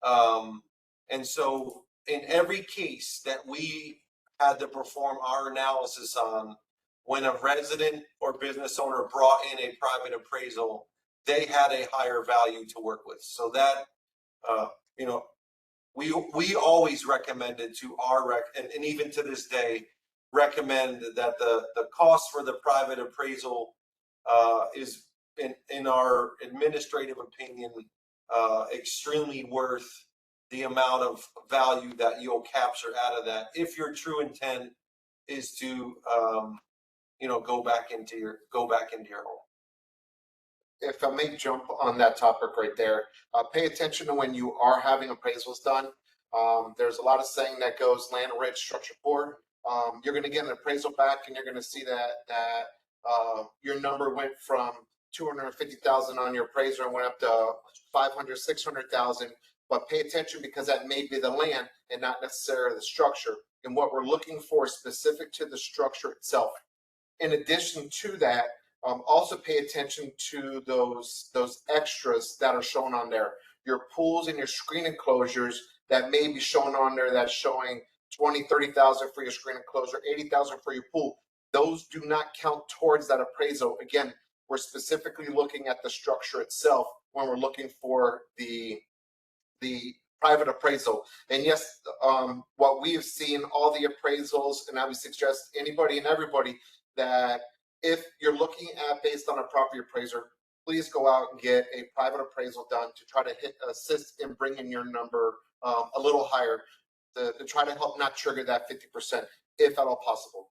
And so in every case that we had to perform our analysis on, when a resident or business owner brought in a private appraisal, they had a higher value to work with. So that, we always recommended to and even to this day, recommend that the cost for the private appraisal is, in our administrative opinion, extremely worth the amount of value that you'll capture out of that if your true intent is to go back into your home. If I may jump on that topic right there, pay attention to when you are having appraisals done. There's a lot of saying that goes land rich, structure poor. You're going to get an appraisal back, and you're going to see that your number went from 250,000 on your appraiser and went up to 500, 600,000. But pay attention, because that may be the land and not necessarily the structure, and what we're looking for specific to the structure itself. In addition to that, also pay attention to those extras that are shown on there. Your pools and your screen enclosures that may be shown on there, that's showing 20, 30,000 for your screen enclosure, 80,000 for your pool. Those do not count towards that appraisal. Again, we're specifically looking at the structure itself when we're looking for the private appraisal. And yes, what we have seen, all the appraisals, and I would suggest anybody and everybody that if you're looking at based on a property appraiser, please go out and get a private appraisal done to try to assist in bringing your number a little higher, to try to help not trigger that 50%, if at all possible.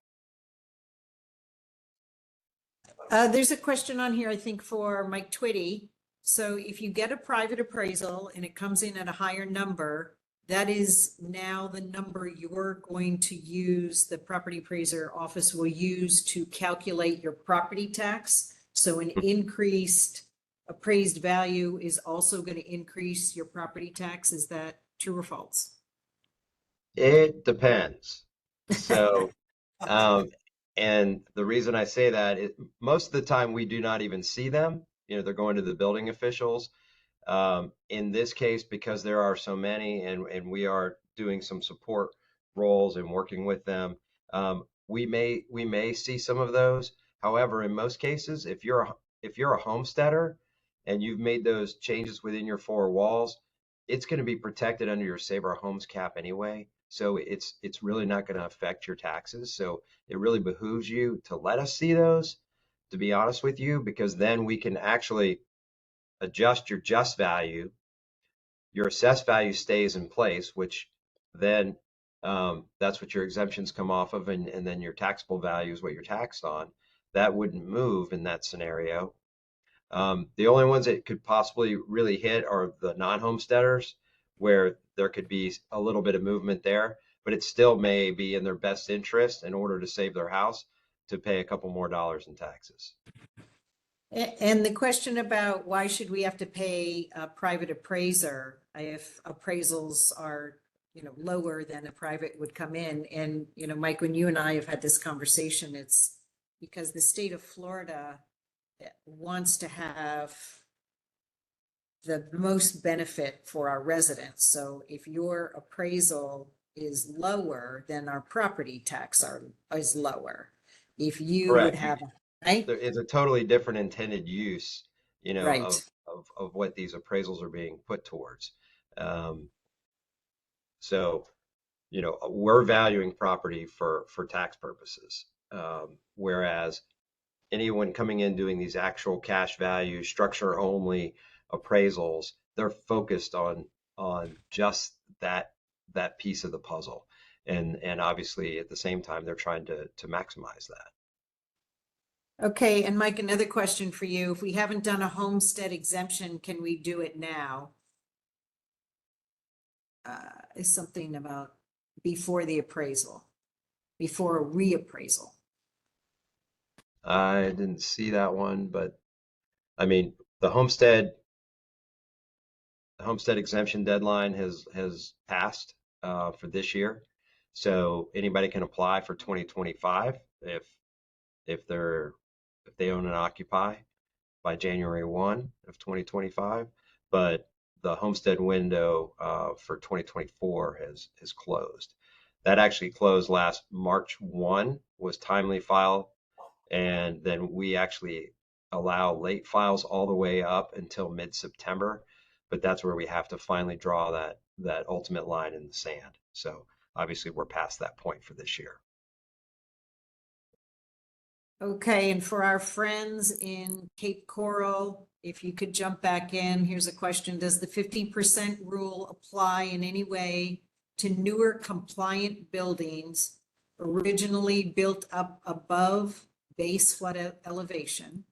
There's a question on here, I think, for Mike Twitty. So if you get a private appraisal and it comes in at a higher number, that is now the number you're going to use, the property appraiser office will use to calculate your property tax. So an increased appraised value is also going to increase your property tax. Is that true or false? It depends. So, and the reason I say that is most of the time we do not even see them. They're going to the building officials. In this case, because there are so many, and we are doing some support roles and working with them, we may see some of those. However, in most cases, if you're a homesteader and you've made those changes within your four walls, it's going to be protected under your Save Our Homes cap anyway. So it's really not going to affect your taxes. So it really behooves you to let us see those, to be honest with you, because then we can actually adjust your just value. Your assessed value stays in place, which then that's what your exemptions come off of, and then your taxable value is what you're taxed on. That wouldn't move in that scenario. The only ones that could possibly really hit are the non-homesteaders, where there could be a little bit of movement there, but it still may be in their best interest, in order to save their house, to pay a couple more dollars in taxes. And the question about why should we have to pay a private appraiser if appraisals are, lower than a private would come in. And, Mike, when you and I have had this conversation, it's because the state of Florida wants to have the most benefit for our residents. So if your appraisal is lower, then our property tax is lower. If you Correct. would have, right? There is a totally different intended use, Right. of what these appraisals are being put towards. So, we're valuing property for tax purposes, whereas anyone coming in doing these actual cash value, structure only appraisals, they're focused on just that piece of the puzzle, and obviously at the same time they're trying to maximize that. Okay, and Mike, another question for you. If we haven't done a homestead exemption, can we do it now? Is something about before the appraisal, before a reappraisal. I didn't see that one, but I mean, the homestead exemption deadline has passed for this year, so anybody can apply for 2025 if they own and occupy by January 1 of 2025. But the homestead window for 2024 has closed. That actually closed last March 1, was timely file, and then we actually allow late files all the way up until mid-September, but that's where we have to finally draw that ultimate line in the sand. So obviously we're past that point for this year. Okay, and for our friends in Cape Coral, if you could jump back in, here's a question. Does the 50% rule apply in any way to newer compliant buildings originally built up above base flood elevation?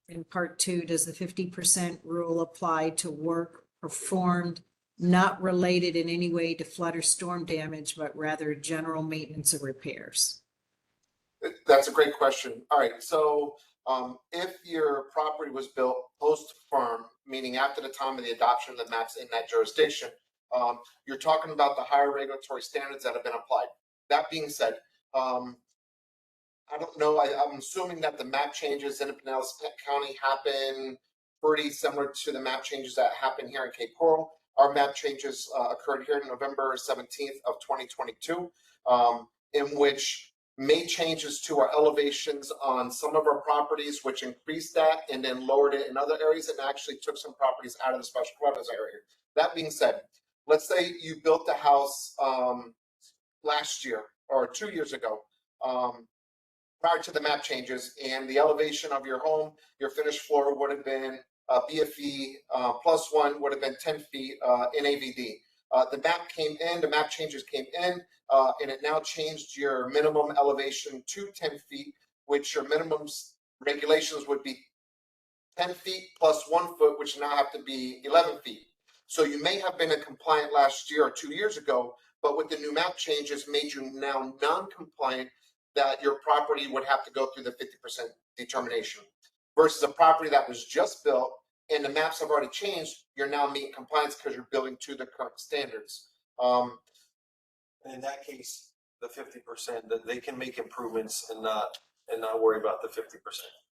In part 2, does the 50% rule apply to work performed not related in any way to flood or storm damage, but rather general maintenance or repairs? That's a great question. All right, so if your property was built post-farm, meaning after the time of the adoption of the maps in that jurisdiction, you're talking about the higher regulatory standards that have been applied. That being said, I don't know, I'm assuming that the map changes in Pinellas County happen pretty similar to the map changes that happen here in Cape Coral. Our map changes occurred here on November 17th of 2022, in which made changes to our elevations on some of our properties, which increased that and then lowered it in other areas and actually took some properties out of the special flood area. That being said, let's say you built the house last year or 2 years ago, prior to the map changes, and the elevation of your home, your finished floor would have been BFE +1 would have been 10 feet in AVD. The map came in, the map changes came in, and it now changed your minimum elevation to 10 feet, which your minimum regulations would be 10 feet plus 1 foot, which now have to be 11 feet. So you may have been in compliant last year or 2 years ago, but with the new map changes made you now non-compliant, that your property would have to go through the 50% determination versus a property that was just built and the maps have already changed. You're now meeting compliance because you're building to the current standards. In that case, the 50%, that they can make improvements and not worry about the 50%.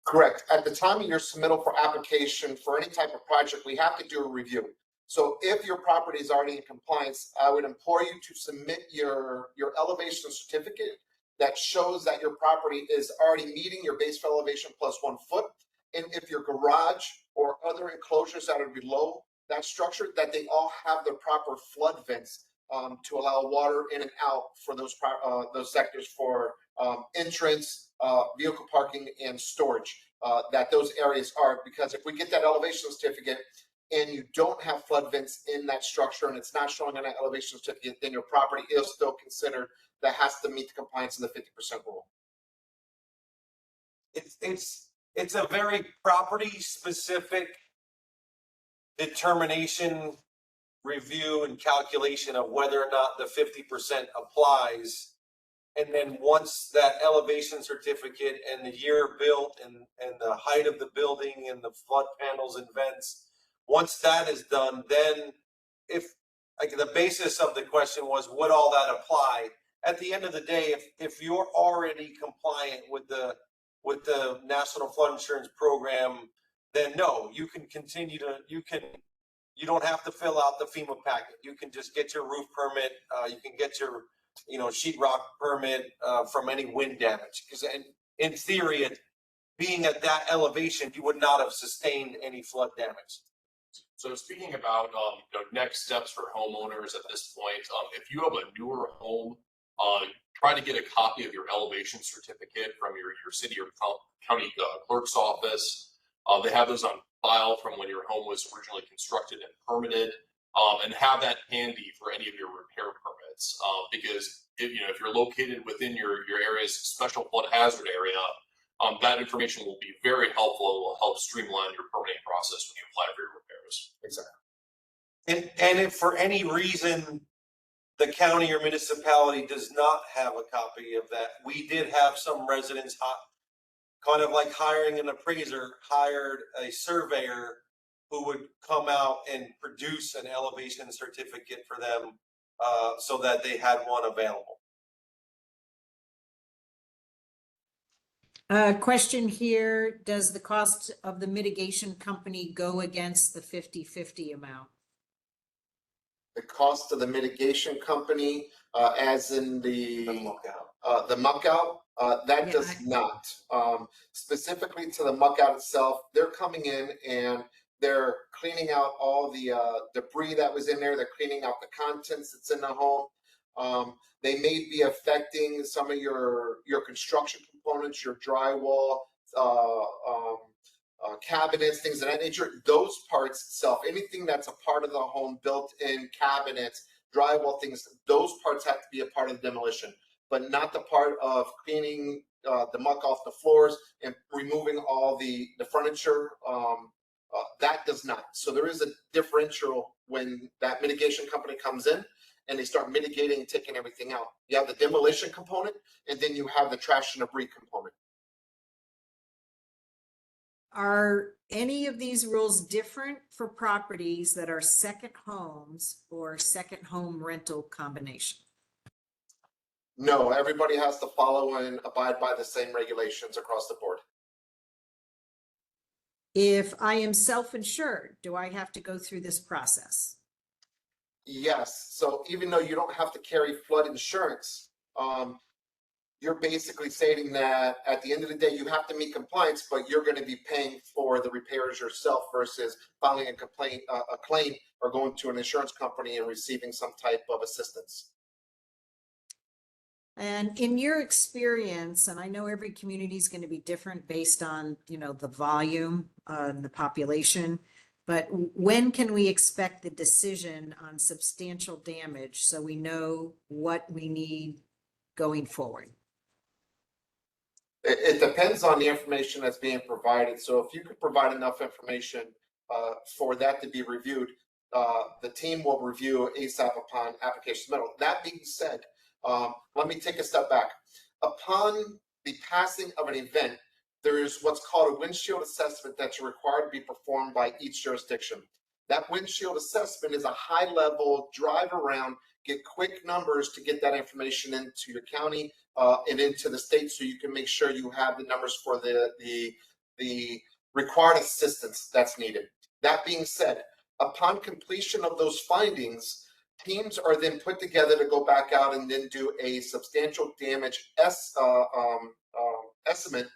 Correct. At the time of your submittal for application for any type of project, we have to do a review. So if your property is already in compliance, I would implore you to submit your elevation certificate that shows that your property is already meeting your base flood elevation plus 1 foot. And if your garage or other enclosures that are below that structure, that they all have the proper flood vents to allow water in and out for those sectors for entrance, vehicle parking, and storage, that those areas are. Because if we get that elevation certificate and you don't have flood vents in that structure and it's not showing on that elevation certificate, then your property is still considered that has to meet the compliance of the 50% rule. It's a very property specific determination, review, and calculation of whether or not the 50% applies. And then once that elevation certificate and the year built and the height of the building and the flood panels and vents, once that is done, then if like the basis of the question was, would all that apply? At the end of the day, if you're already compliant with the National Flood Insurance Program, then no, you can continue to, you don't have to fill out the FEMA packet. You can just get your roof permit. You can get your, sheetrock permit from any wind damage. Because in theory, being at that elevation, you would not have sustained any flood damage. So speaking about next steps for homeowners at this point, if you have a newer home, try to get a copy of your elevation certificate from your city or county clerk's office. They have those on file from when your home was originally constructed and permitted, and have that handy for any of your repair permits. Because if you're located within your area's special flood hazard area, that information will be very helpful and will help streamline your permitting process when you apply for your repairs. Exactly. And if for any reason the county or municipality does not have a copy of that, we did have some residents, kind of like hiring an appraiser, hired a surveyor who would come out and produce an elevation certificate for them so that they had one available. Question here, does the cost of the mitigation company go against the 50/50 amount? The cost of the mitigation company, as in the muck out, that does not. Specifically to the muck out itself, they're coming in and they're cleaning out all the debris that was in there. They're cleaning out the contents that's in the home. They may be affecting some of your construction components components, your drywall, cabinets, things of that nature, those parts itself, anything that's a part of the home, built-in cabinets, drywall things, those parts have to be a part of the demolition, but not the part of cleaning the muck off the floors and removing all the furniture. That does not. So there is a differential when that mitigation company comes in and they start mitigating and taking everything out. You have the demolition component, and then you have the trash and debris component. Are any of these rules different for properties that are second homes or second home rental combination? No, everybody has to follow and abide by the same regulations across the board. If I am self-insured, do I have to go through this process? Yes. So even though you don't have to carry flood insurance, you're basically stating that at the end of the day, you have to meet compliance, but you're going to be paying for the repairs yourself versus filing a claim or going to an insurance company and receiving some type of assistance. And in your experience, and I know every community is going to be different based on, the volume and the population, but when can we expect the decision on substantial damage so we know what we need going forward? It depends on the information that's being provided. So if you could provide enough information for that to be reviewed, the team will review ASAP upon application submittal. That being said, let me take a step back. Upon the passing of an event, there is what's called a windshield assessment that's required to be performed by each jurisdiction. That windshield assessment is a high-level drive around, get quick numbers to get that information into your county and into the state, so you can make sure you have the numbers for the required assistance that's needed. That being said, upon completion of those findings, teams are then put together to go back out and then do a substantial damage estimate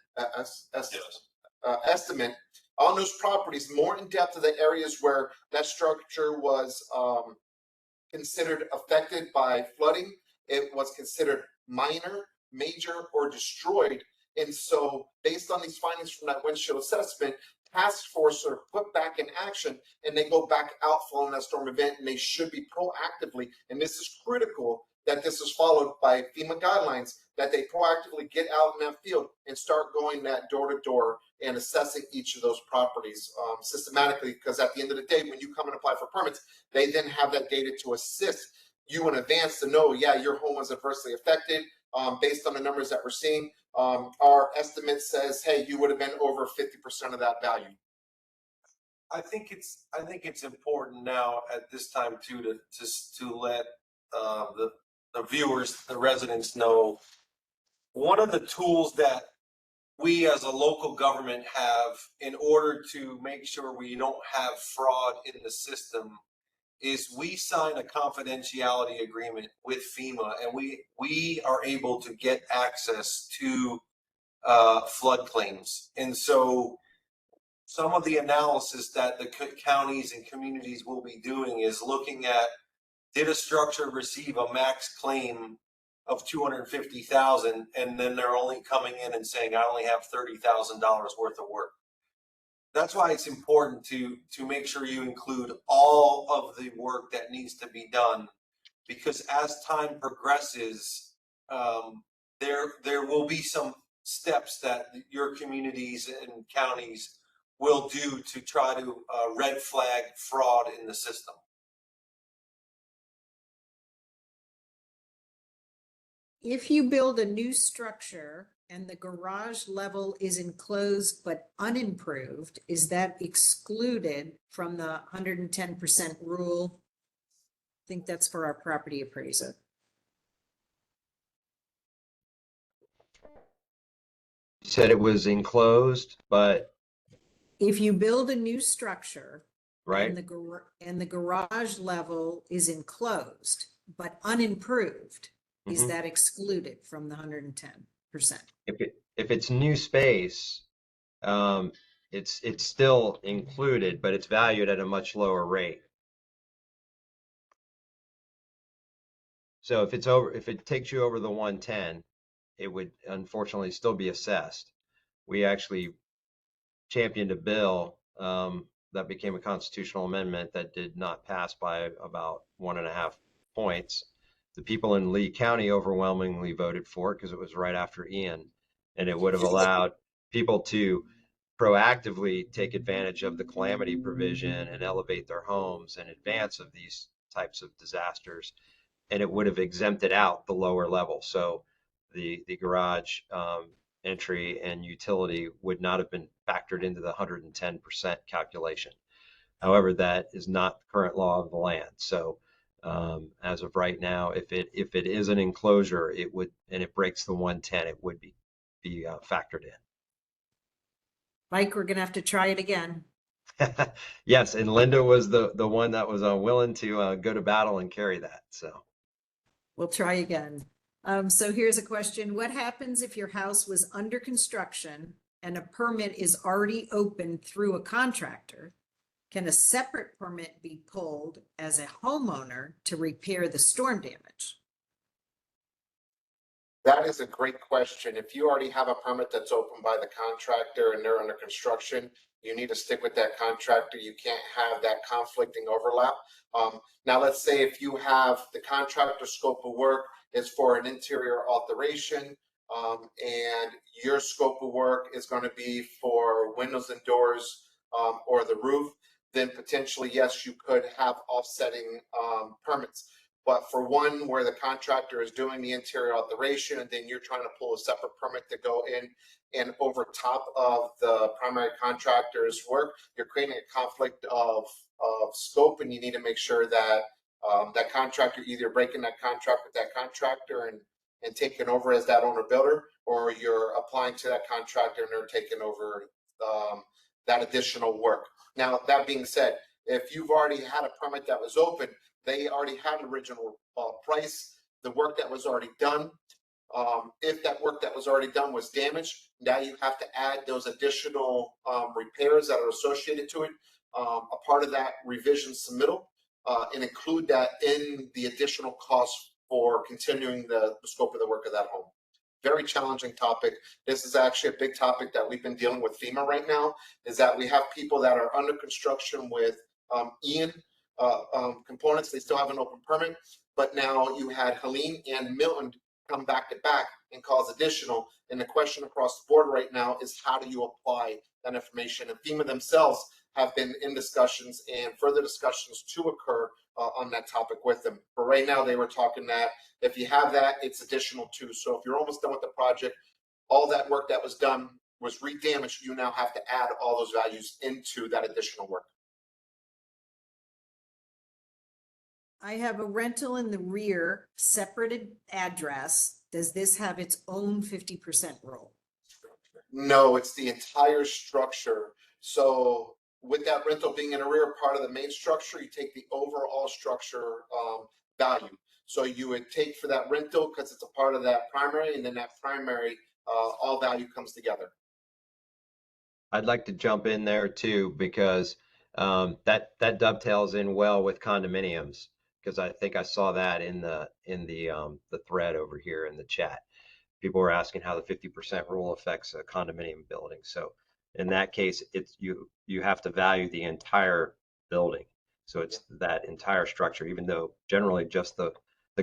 on those properties, more in depth of the areas where that structure was considered affected by flooding. It was considered minor, major, or destroyed. And so based on these findings from that windshield assessment, task force are put back in action, and they go back out following that storm event, and they should be proactively, and this is critical that this is followed by FEMA guidelines, that they proactively get out in that field and start going that door to door and assessing each of those properties systematically, because at the end of the day, when you come and apply for permits, they then have that data to assist you in advance to know, yeah, your home was adversely affected based on the numbers that we're seeing. Our estimate says, hey, you would have been over 50% of that value. I think it's important now at this time too to let the viewers, the residents know one of the tools that we as a local government have in order to make sure we don't have fraud in the system is we sign a confidentiality agreement with FEMA, and we are able to get access to flood claims. And so some of the analysis that the counties and communities will be doing is looking at, did a structure receive a max claim of $250,000, and then they're only coming in and saying, I only have $30,000 worth of work. That's why it's important to make sure you include all of the work that needs to be done, because as time progresses, there will be some steps that your communities and counties will do to try to red flag fraud in the system. If you build a new structure and the garage level is enclosed but unimproved, is that excluded from the 110% rule? I think that's for our property appraiser. You said it was enclosed, but If you build a new structure right. and the garage level is enclosed but unimproved, is that excluded from the 110%? If it's new space, it's still included, but it's valued at a much lower rate. So if it takes you over the 110, it would unfortunately still be assessed. We actually championed a bill that became a constitutional amendment that did not pass by about 1.5 points. The people in Lee County overwhelmingly voted for it because it was right after Ian, and it would have allowed people to proactively take advantage of the calamity provision and elevate their homes in advance of these types of disasters. And it would have exempted out the lower level. So the garage entry and utility would not have been factored into the 110% calculation. However, that is not the current law of the land. So as of right now, if it is an enclosure, it would, and it breaks the 110, it would be factored in. Mike, we're gonna have to try it again. Yes, and Linda was the one that was willing to go to battle and carry that. So We'll try again. So here's a question. What happens if your house was under construction and a permit is already open through a contractor? Can a separate permit be pulled as a homeowner to repair the storm damage? That is a great question. If you already have a permit that's open by the contractor and they're under construction, you need to stick with that contractor. You can't have that conflicting overlap. Now, let's say if you have the contractor scope of work is for an interior alteration, and your scope of work is going to be for windows and doors or the roof, then potentially, yes, you could have offsetting permits. But for one where the contractor is doing the interior alteration and then you're trying to pull a separate permit to go in and over top of the primary contractor's work, you're creating a conflict of scope, and you need to make sure that that contractor, either breaking that contract with that contractor and taking over as that owner builder, or you're applying to that contractor and they're taking over that additional work. Now, that being said, if you've already had a permit that was open, they already had an original price, the work that was already done. If that work that was already done was damaged, now you have to add those additional repairs that are associated to it, a part of that revision submittal, and include that in the additional costs for continuing the scope of the work of that home. Very challenging topic. This is actually a big topic that we've been dealing with FEMA right now, is that we have people that are under construction with Ian components. They still have an open permit, but now you had Helene and Milton come back to back and cause additional. And the question across the board right now is, how do you apply that information? And FEMA themselves have been in discussions and further discussions to occur on that topic with them. But right now they were talking that if you have that, it's additional too. So if you're almost done with the project, all that work that was done was redamaged, you now have to add all those values into that additional work. I have a rental in the rear, separated address. Does this have its own 50% rule? No, it's the entire structure. So with that rental being in a rear part of the main structure, you take the overall structure value. So you would take for that rental, because it's a part of that primary, and then that primary, all value comes together. I'd like to jump in there too, because that dovetails in well with condominiums, because I think I saw that in the thread over here in the chat. People were asking how the 50% rule affects a condominium building. So in that case, it's you have to value the entire building. So it's that entire structure, even though generally just the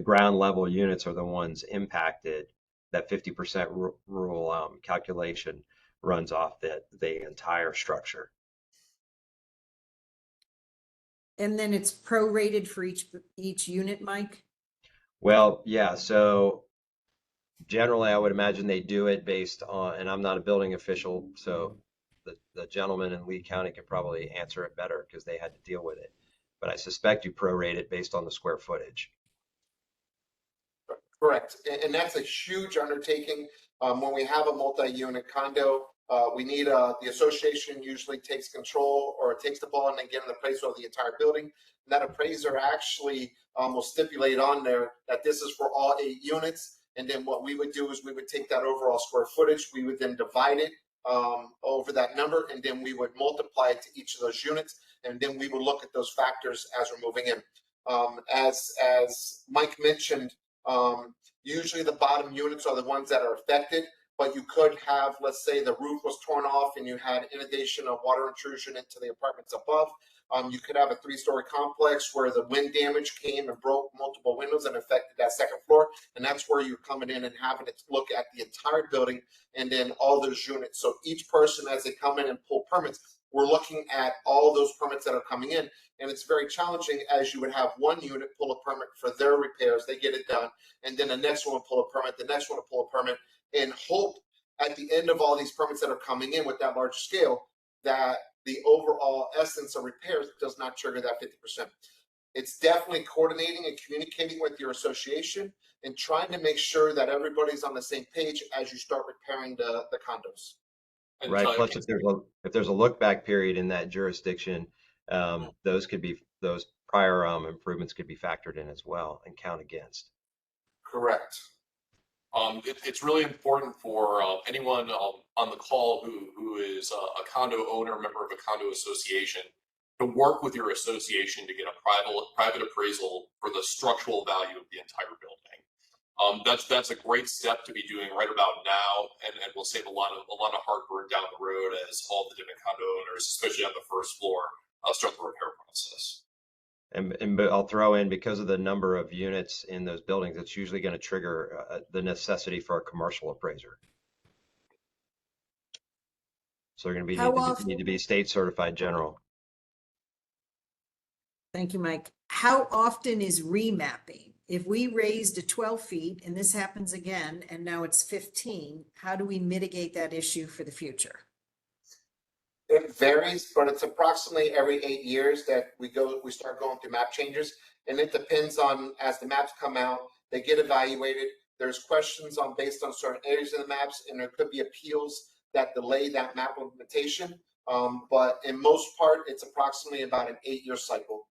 ground level units are the ones impacted. That 50% rule calculation runs off the entire structure. And then it's prorated for each unit, Mike? Well, yeah. So generally, I would imagine they do it based on, and I'm not a building official, so the gentleman in Lee County can probably answer it better because they had to deal with it. But I suspect you prorate it based on the square footage. Correct. And that's a huge undertaking. When we have a multi-unit condo, we need the association usually takes control or takes the ball and then get an appraisal of the entire building. And that appraiser actually will stipulate on there that this is for all 8 units. And then what we would do is we would take that overall square footage, we would then divide it over that number, and then we would multiply it to each of those units. And then we would look at those factors as we're moving in. As Mike mentioned, Usually the bottom units are the ones that are affected, but you could have, let's say the roof was torn off and you had inundation of water intrusion into the apartments above. You could have a 3-story complex where the wind damage came and broke multiple windows and affected that second floor. And that's where you're coming in and having to look at the entire building and then all those units. So each person, as they come in and pull permits, we're looking at all those permits that are coming in. And it's very challenging, as you would have one unit pull a permit for their repairs, they get it done, and then the next one will pull a permit, the next one will pull a permit, and hope at the end of all these permits that are coming in with that large scale that the overall essence of repairs does not trigger that 50%. It's definitely coordinating and communicating with your association and trying to make sure that everybody's on the same page as you start repairing the condos. And Right. Charlie, Plus, if there's a look back period in that jurisdiction, those prior improvements could be factored in as well and count against. Correct. It's really important for anyone on the call who is a condo owner, member of a condo association, to work with your association to get a private appraisal for the structural value of the entire building. That's a great step to be doing right about now, and will save a lot of heartburn down the road as all the different condo owners, especially on the first floor, start the repair process. And I'll throw in, because of the number of units in those buildings, it's usually going to trigger the necessity for a commercial appraiser. So they're going to need to be state certified general. Thank you, Mike. How often is remapping? If we raised to 12 feet and this happens again, and now it's 15, how do we mitigate that issue for the future? It varies, but it's approximately every 8 years that we start going through map changes. And it depends on, as the maps come out, they get evaluated. There's questions based on certain areas of the maps, and there could be appeals that delay that map implementation. But in most part, it's approximately about an 8-year cycle.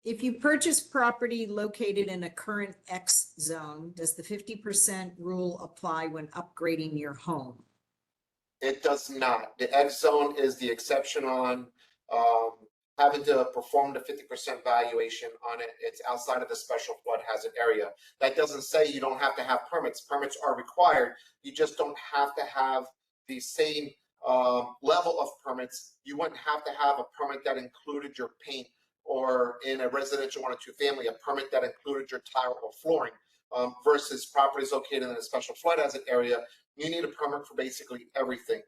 If you purchase property located in a current X zone, does the 50% rule apply when upgrading your home? It does not. The X zone is the exception on having to perform the 50% valuation on it. It's outside of the special flood hazard area. That doesn't say you don't have to have permits. Permits are required. You just don't have to have the same level of permits. You wouldn't have to have a permit that included your paint, or in a residential 1 or 2 family, a permit that included your tile or flooring, versus properties located in a special flood hazard area. You need a permit for basically everything.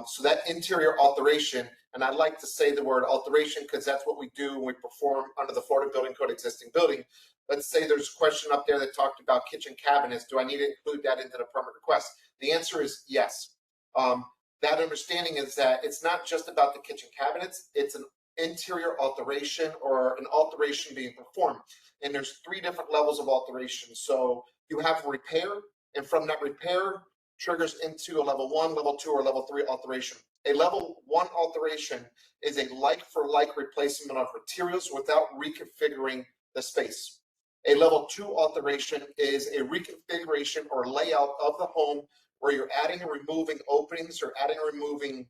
So that interior alteration, and I like to say the word alteration because that's what we do when we perform under the Florida Building Code existing building. Let's say there's a question up there that talked about kitchen cabinets. Do I need to include that into the permit request? The answer is yes. That understanding is that it's not just about the kitchen cabinets, it's an interior alteration or an alteration being performed. And there's 3 different levels of alteration. So you have repair, and from that repair triggers into a level 1, level 2, or level 3 alteration. A level 1 alteration is a like-for-like replacement of materials without reconfiguring the space. A level 2 alteration is a reconfiguration or layout of the home where you're adding and removing openings, or adding and removing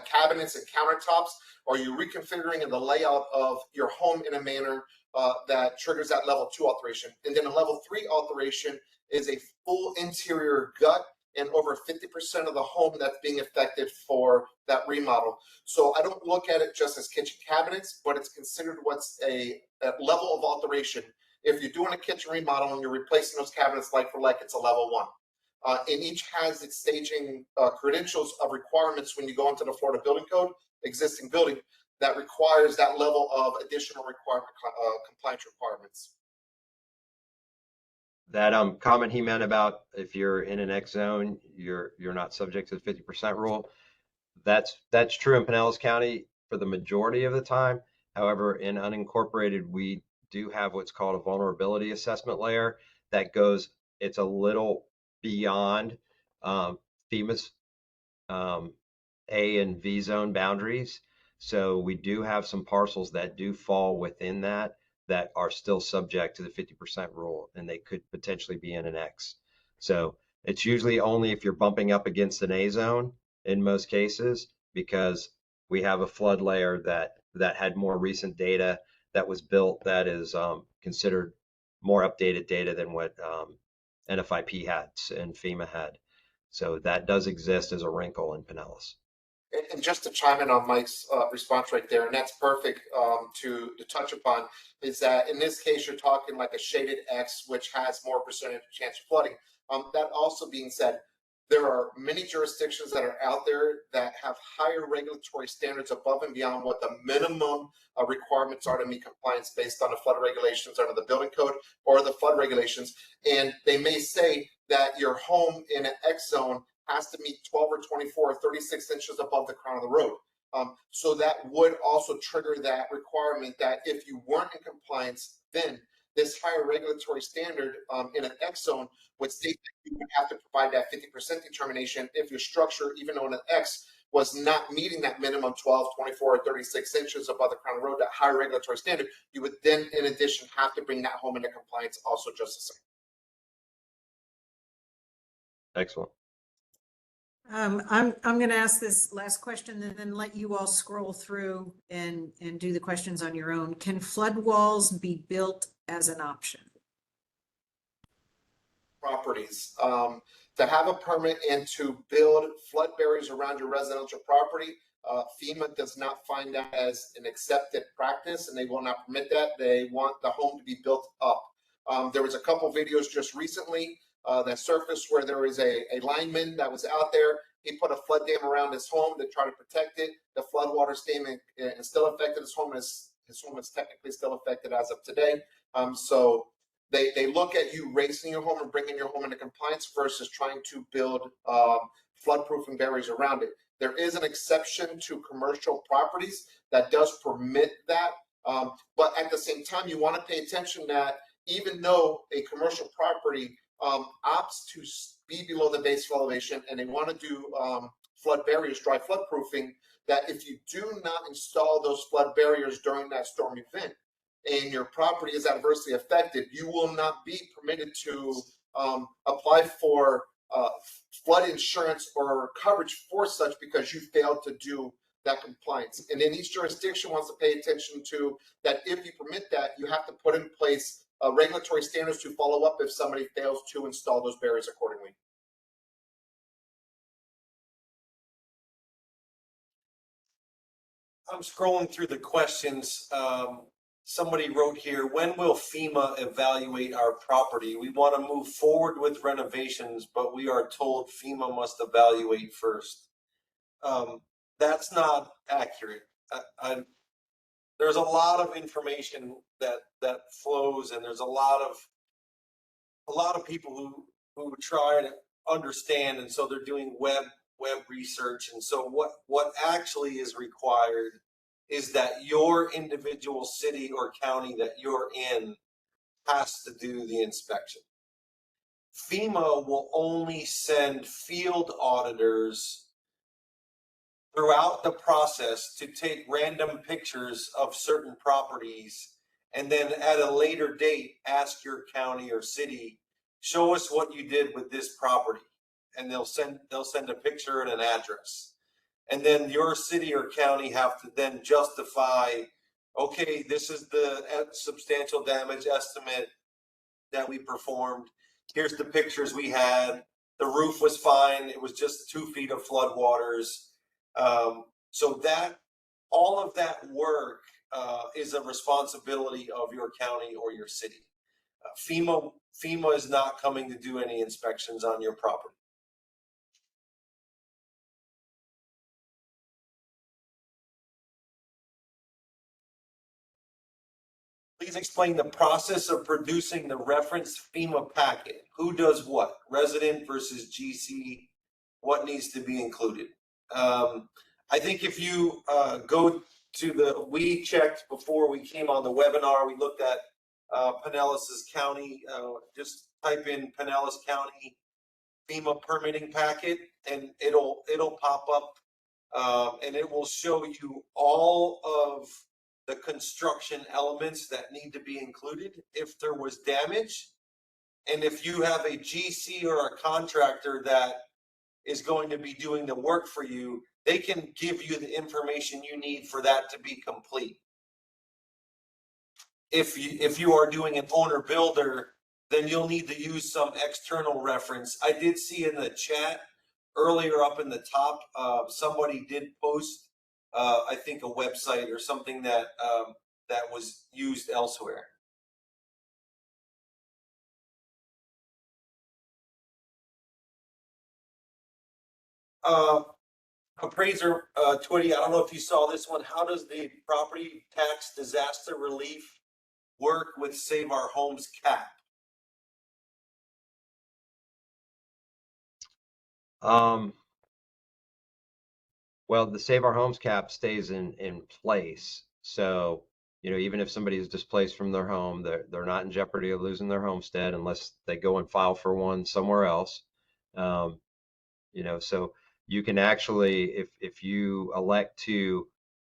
cabinets and countertops, or you're reconfiguring the layout of your home in a manner that triggers that level 2 alteration. And then a level 3 alteration is a full interior gut and over 50% of the home that's being affected for that remodel. So I don't look at it just as kitchen cabinets, but it's considered what's a level of alteration. If you're doing a kitchen remodel and you're replacing those cabinets like for like, it's a level 1. And each has its staging credentials of requirements when you go into the Florida Building Code, existing building, that requires that level of additional compliance requirements. That comment he meant about if you're in an X zone, you're not subject to the 50% rule. That's true in Pinellas County for the majority of the time. However, in unincorporated, we do have what's called a vulnerability assessment layer that goes, it's a little beyond FEMA's A and V zone boundaries. So we do have some parcels that do fall within that are still subject to the 50% rule, and they could potentially be in an X. So it's usually only if you're bumping up against an A zone in most cases, because we have a flood layer that had more recent data that was built that is considered more updated data than what NFIP had and FEMA had. So that does exist as a wrinkle in Pinellas. And just to chime in on Mike's response right there, and that's perfect to touch upon, is that in this case, you're talking like a shaded X, which has more percentage chance of flooding. That also being said, there are many jurisdictions that are out there that have higher regulatory standards above and beyond what the minimum requirements are to meet compliance based on the flood regulations under the building code or the flood regulations. And they may say that your home in an X zone has to meet 12 or 24 or 36 inches above the crown of the road. So that would also trigger that requirement that if you weren't in compliance, then this higher regulatory standard in an X zone would state that you would have to provide that 50% determination if your structure, even though in an X, was not meeting that minimum 12, 24, or 36 inches above the crown of the road, that higher regulatory standard. You would then, in addition, have to bring that home into compliance also just the same. Excellent. I'm going to ask this last question and then let you all scroll through and do the questions on your own. Can flood walls be built as an option? Properties. To have a permit and to build flood barriers around your residential property, FEMA does not find that as an accepted practice, and they will not permit that. They want the home to be built up. There was a couple videos just recently that surfaced where there was a lineman that was out there. He put a flood dam around his home to try to protect it. The flood water statement is still affected. His home is technically still affected as of today. So they look at you raising your home and bringing your home into compliance versus trying to build flood-proofing barriers around it. There is an exception to commercial properties that does permit that. But at the same time, you want to pay attention that even though a commercial property opts to be below the base elevation and they want to do flood barriers, dry flood proofing, that if you do not install those flood barriers during that storm event and your property is adversely affected, you will not be permitted to apply for flood insurance or coverage for such because you failed to do that compliance. And then each jurisdiction wants to pay attention to that. If you permit that, you have to put in place regulatory standards to follow up if somebody fails to install those barriers accordingly. I'm scrolling through the questions. Somebody wrote here, when will FEMA evaluate our property? We want to move forward with renovations, but we are told FEMA must evaluate first. That's not accurate. There's a lot of information that flows, and there's a lot of people who try to understand, and so they're doing web research. And so what actually is required is that your individual city or county that you're in has to do the inspection. FEMA will only send field auditors throughout the process to take random pictures of certain properties, and then at a later date ask your county or city, show us what you did with this property, and they'll send a picture and an address. And then your city or county have to then justify, okay, this is the substantial damage estimate that we performed. Here's the pictures we had. The roof was fine. It was just 2 feet of flood waters. So that all of that work is a responsibility of your county or your city. FEMA is not coming to do any inspections on your property. Please explain the process of producing the reference FEMA packet. Who does what? Resident versus GC? What needs to be included? I think if you go to we checked before we came on the webinar, we looked at Pinellas County, just type in Pinellas County FEMA permitting packet, and it'll pop up, and it will show you all of the construction elements that need to be included if there was damage. And if you have a GC or a contractor that is going to be doing the work for you, they can give you the information you need for that to be complete. if you are doing an owner builder, then you'll need to use some external reference. I did see in the chat earlier up in the top, somebody did post, I think a website or something that that was used elsewhere. Appraiser, Twitty, I don't know if you saw this one. How does the property tax disaster relief work with Save Our Homes cap? Well, the Save Our Homes cap stays in place. So, even if somebody is displaced from their home, they're not in jeopardy of losing their homestead unless they go and file for one somewhere else. So you can actually, if you elect to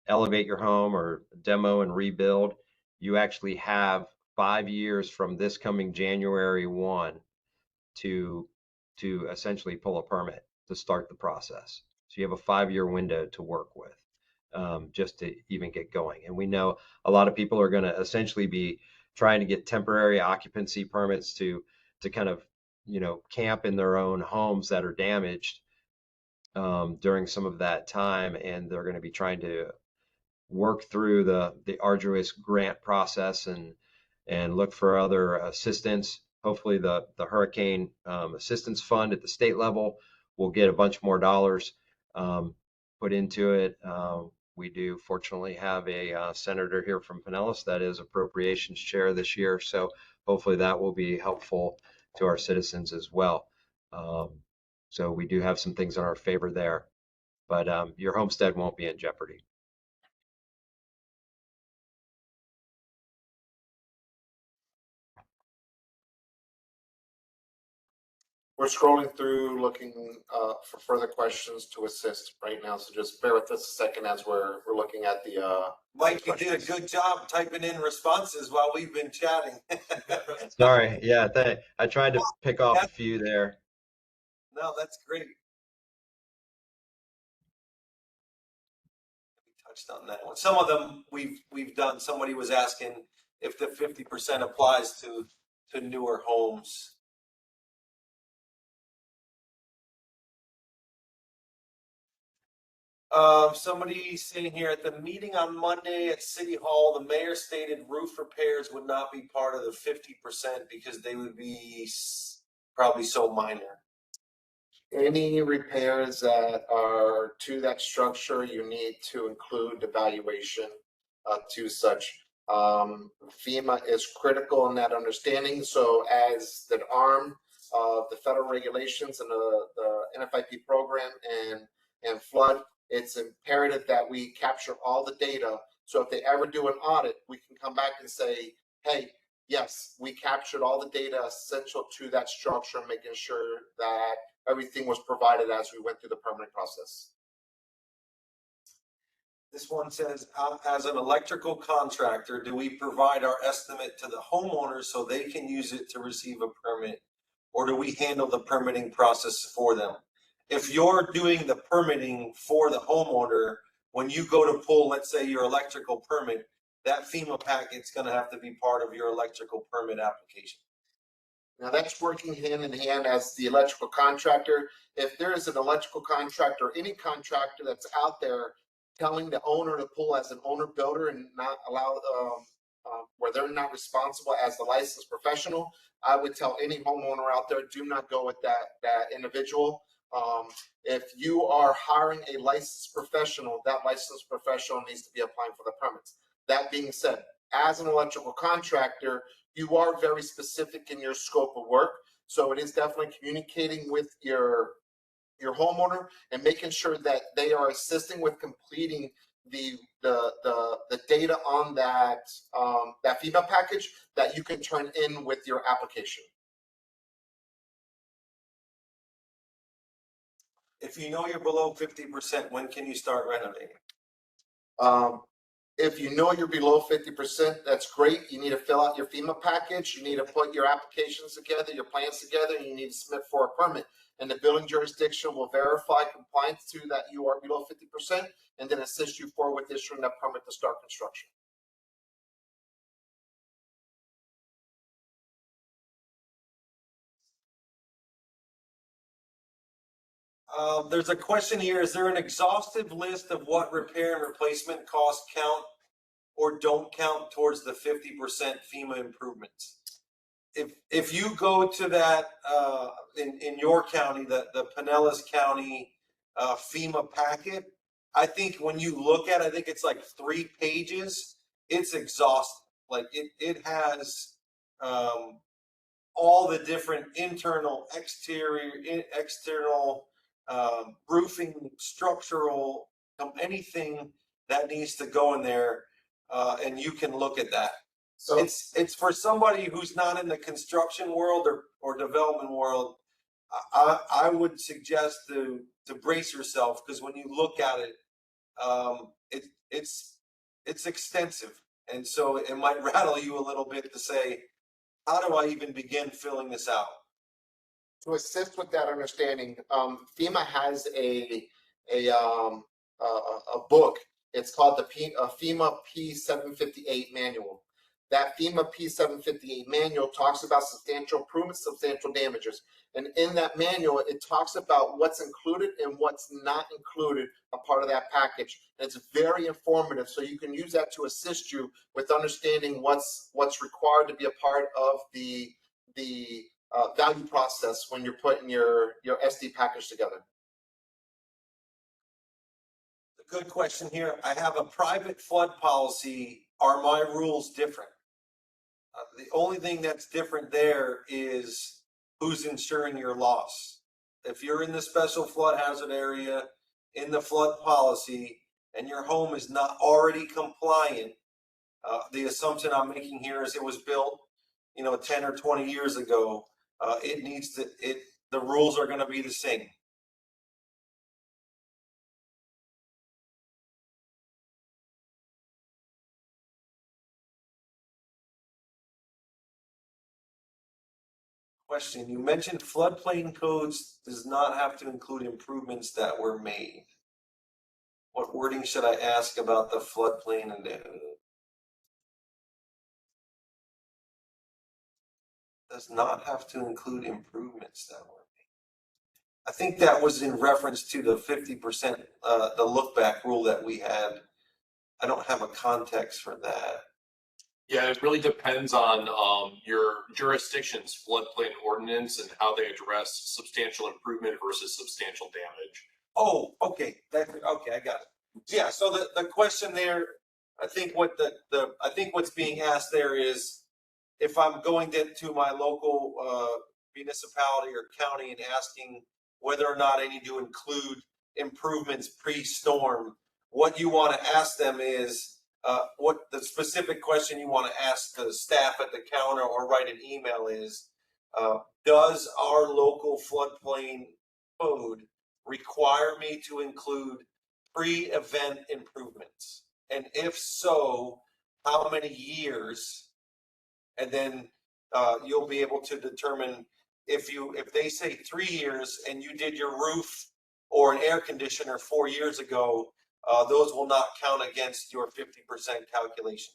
elevate your home or demo and rebuild, you actually have 5 years from this coming January 1 to essentially pull a permit to start the process. So you have a 5-year window to work with, just to even get going. And we know a lot of people are going to essentially be trying to get temporary occupancy permits to kind of, camp in their own homes that are damaged during some of that time, and they're going to be trying to work through the arduous grant process and look for other assistance. Hopefully the hurricane assistance fund at the state level will get a bunch more dollars put into it. We do fortunately have a senator here from Pinellas that is appropriations chair this year, so hopefully that will be helpful to our citizens as well. So we do have some things in our favor there, but your homestead won't be in jeopardy. We're scrolling through, looking for further questions to assist right now. So just bear with us a second as we're looking at the. Mike, you did a good job typing in responses while we've been chatting. Sorry, yeah, I tried to pick off a few there. No, that's great. We touched on that one. Some of them we've done. Somebody was asking if the 50% applies to newer homes. Somebody saying here at the meeting on Monday at City Hall, the mayor stated roof repairs would not be part of the 50% because they would be probably so minor. Any repairs that are to that structure, you need to include evaluation to such. FEMA is critical in that understanding. So as the arm of the federal regulations and the NFIP program and flood, it's imperative that we capture all the data. So if they ever do an audit, we can come back and say, hey, yes, we captured all the data essential to that structure, making sure that everything was provided as we went through the permitting process. This one says, as an electrical contractor, do we provide our estimate to the homeowners so they can use it to receive a permit, or do we handle the permitting process for them? If you're doing the permitting for the homeowner, when you go to pull, let's say, your electrical permit, that FEMA packet's going to have to be part of your electrical permit application. Now that's working hand in hand as the electrical contractor. If there is an electrical contractor, any contractor that's out there telling the owner to pull as an owner builder and not allow where they're not responsible as the licensed professional, I would tell any homeowner out there, do not go with that individual. If you are hiring a licensed professional, that licensed professional needs to be applying for the permits. That being said, as an electrical contractor, you are very specific in your scope of work. So it is definitely communicating with your homeowner and making sure that they are assisting with completing the data on that FEMA package that you can turn in with your application. If you know you're below 50%, when can you start renovating? If you know you're below 50%, that's great. You need to fill out your FEMA package. You need to put your applications together, your plans together, and you need to submit for a permit. And the building jurisdiction will verify compliance to that you are below 50% and then assist you forward with issuing that permit to start construction. There's a question here. Is there an exhaustive list of what repair and replacement costs count or don't count towards the 50% FEMA improvements? If you go to that in your county, the Pinellas County FEMA packet, I think when you look at it, I think it's like 3 pages. It's exhaustive. Like it has all the different internal, external roofing, structural, anything that needs to go in there, and you can look at that. So It's for somebody who's not in the construction world or development world. I would suggest to brace yourself, because when you look at it, it's extensive, and so it might rattle you a little bit to say, how do I even begin filling this out? to assist with that understanding, FEMA has a book. It's called the FEMA P758 manual. That FEMA P758 manual talks about substantial improvements, substantial damages. And in that manual, it talks about what's included and what's not included a part of that package. And it's very informative. So you can use that to assist you with understanding what's required to be a part of the value process when you're putting your SD package together. A good question here. I have a private flood policy. Are my rules different? The only thing that's different there is who's insuring your loss. If you're in the special flood hazard area in the flood policy and your home is not already compliant, the assumption I'm making here is it was built, 10 or 20 years ago. The rules are going to be the same. Question, you mentioned floodplain codes does not have to include improvements that were made. What wording should I ask about the floodplain and does not have to include improvements that were made? I think that was in reference to the 50%, the look back rule that we had. I don't have a context for that. Yeah, it really depends on your jurisdiction's floodplain ordinance and how they address substantial improvement versus substantial damage. Oh, okay. Okay, I got it. Yeah, so the question there, I think what's being asked there is, if I'm going to my local municipality or county and asking whether or not I need to include improvements pre-storm, what you want to ask them is, what the specific question you want to ask the staff at the counter or write an email is, does our local floodplain code require me to include pre-event improvements? And if so, how many years? And then you'll be able to determine if they say 3 years and you did your roof or an air conditioner 4 years ago, those will not count against your 50% calculation.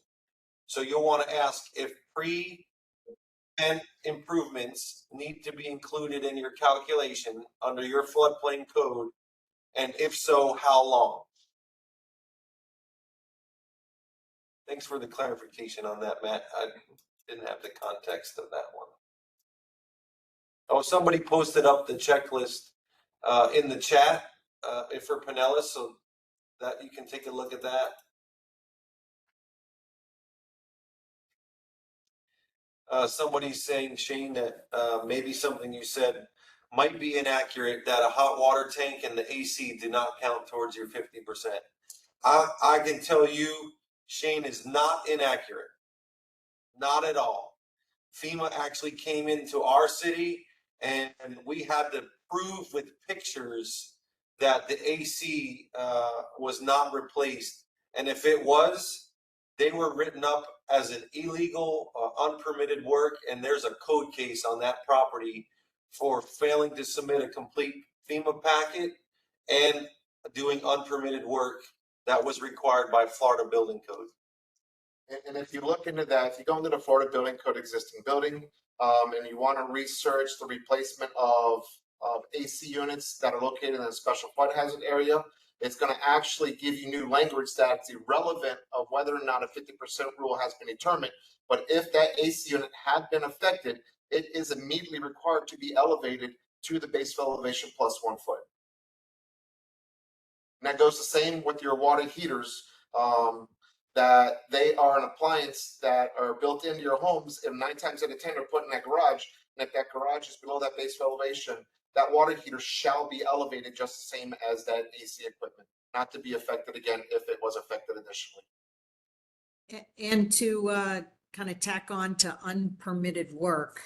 So you'll want to ask if pre-event improvements need to be included in your calculation under your floodplain code, and if so, how long? Thanks for the clarification on that, Matt. I didn't have the context of that one. Oh, somebody posted up the checklist in the chat for Pinellas, so that you can take a look at that. Somebody's saying, Shane, that maybe something you said might be inaccurate, that a hot water tank and the AC do not count towards your 50%. I can tell you, Shane, is not inaccurate. Not at all. FEMA actually came into our city and we had to prove with pictures that the AC was not replaced. And if it was, they were written up as an illegal, unpermitted work. And there's a code case on that property for failing to submit a complete FEMA packet and doing unpermitted work that was required by Florida Building Code. And if you look into that, if you go into the Florida Building Code existing building, and you want to research the replacement of of AC units that are located in a special flood hazard area. It's going to actually give you new language that's irrelevant of whether or not a 50% rule has been determined. But if that AC unit had been affected, it is immediately required to be elevated to the base fill elevation plus 1 foot. And that goes the same with your water heaters, that they are an appliance that are built into your homes, and 9 times out of 10 are put in that garage. And if that garage is below that base fill elevation, that water heater shall be elevated just the same as that AC equipment, not to be affected again if it was affected initially. And to kind of tack on to unpermitted work,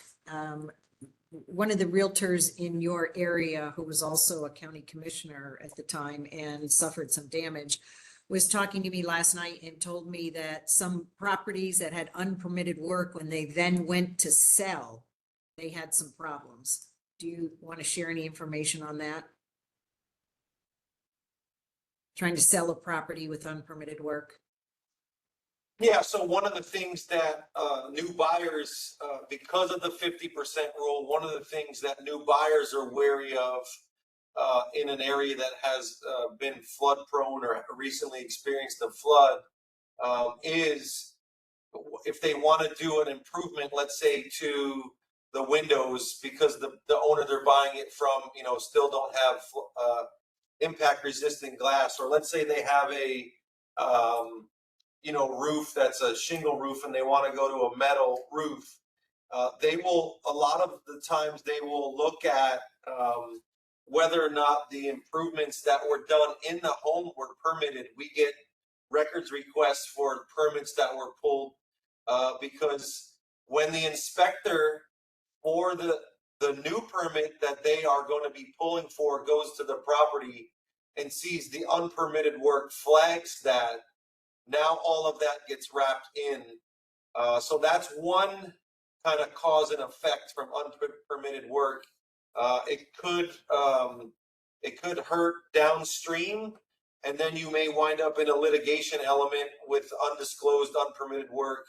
one of the realtors in your area, who was also a county commissioner at the time and suffered some damage, was talking to me last night and told me that some properties that had unpermitted work, when they then went to sell, they had some problems. Do you want to share any information on that? Trying to sell a property with unpermitted work? Yeah, so one of the things that new buyers, because of the 50% rule, one of the things that new buyers are wary of in an area that has been flood prone or recently experienced a flood is if they want to do an improvement, let's say to the windows, because the owner they're buying it from, you know, still don't have impact resistant glass, or let's say they have a you know, roof that's a shingle roof and they want to go to a metal roof, they will, a lot of the times they will look at whether or not the improvements that were done in the home were permitted. We get records requests for permits that were pulled because when the inspector for the new permit that they are going to be pulling for goes to the property and sees the unpermitted work, flags that, now all of that gets wrapped in. So that's one kind of cause and effect from unpermitted work. It could hurt downstream, and then you may wind up in a litigation element with undisclosed unpermitted work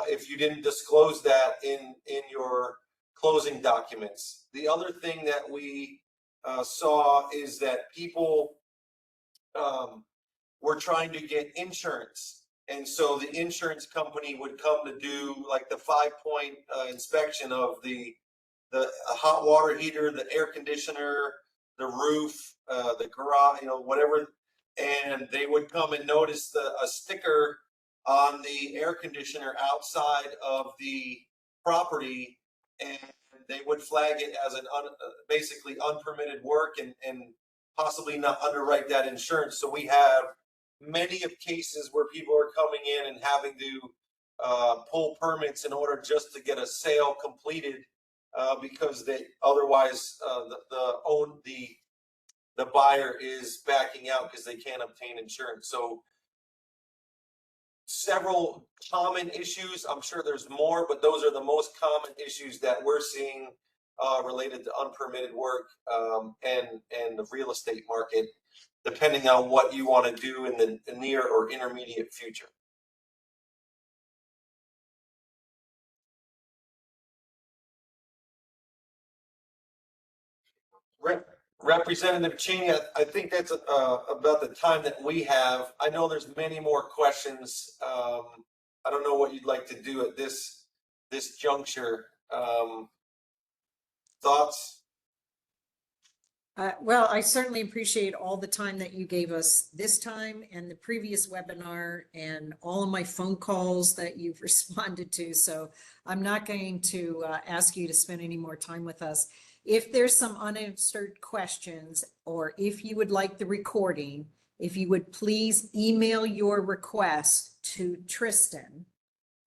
if you didn't disclose that in your closing documents. The other thing that we saw is that people were trying to get insurance. And so the insurance company would come to do like the 5-point inspection of the hot water heater, the air conditioner, the roof, the garage, you know, whatever. And they would come and notice a sticker on the air conditioner outside of the property, and they would flag it as an basically unpermitted work and possibly not underwrite that insurance. So we have many of cases where people are coming in and having to pull permits in order just to get a sale completed because they otherwise the buyer is backing out because they can't obtain insurance. So several common issues. I'm sure there's more, but those are the most common issues that we're seeing related to unpermitted work and the real estate market, depending on what you want to do in the near or intermediate future. Representative Chaney, I think that's about the time that we have. I know there's many more questions. I don't know what you'd like to do at this juncture. Thoughts? Well, I certainly appreciate all the time that you gave us this time and the previous webinar and all of my phone calls that you've responded to. So I'm not going to ask you to spend any more time with us. If there's some unanswered questions, or if you would like the recording, if you would please email your request to Tristan,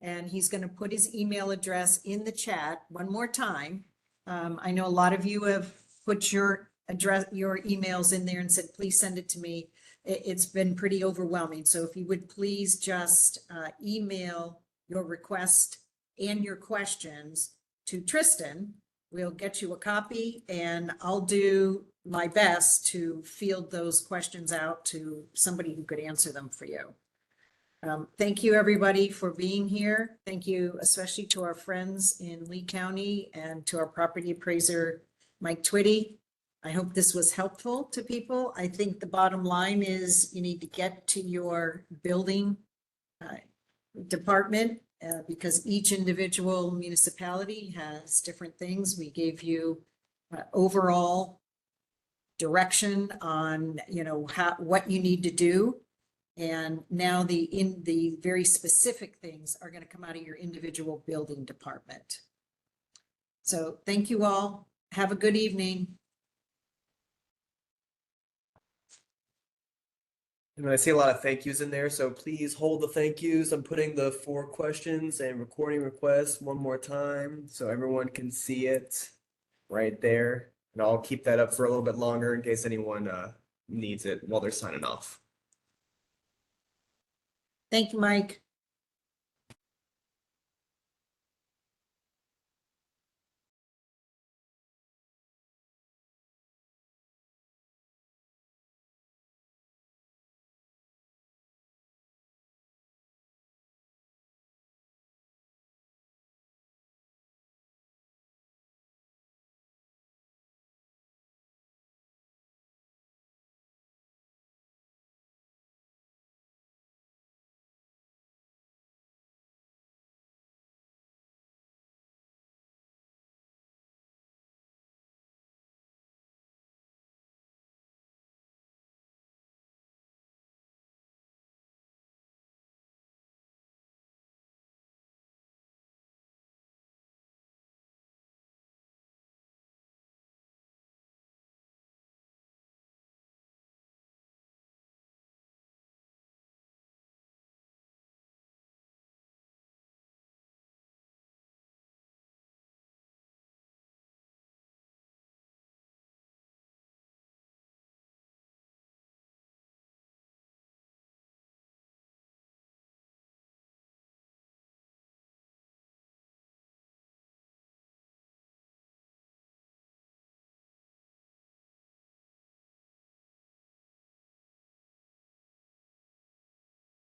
and he's going to put his email address in the chat one more time. I know a lot of you have put your address, your emails in there and said, please send it to me. It's been pretty overwhelming. So if you would please just email your request and your questions to Tristan, we'll get you a copy, and I'll do my best to field those questions out to somebody who could answer them for you. Thank you, everybody, for being here. Thank you, especially to our friends in Lee County and to our property appraiser Mike Twitty. I hope this was helpful to people. I think the bottom line is you need to get to your building department because each individual municipality has different things. We gave you overall direction on, what you need to do. And now the very specific things are going to come out of your individual building department. So thank you all. Have a good evening. And I see a lot of thank yous in there, so please hold the thank yous. I'm putting the 4 questions and recording requests one more time so everyone can see it right there. And I'll keep that up for a little bit longer in case anyone needs it while they're signing off. Thank you, Mike.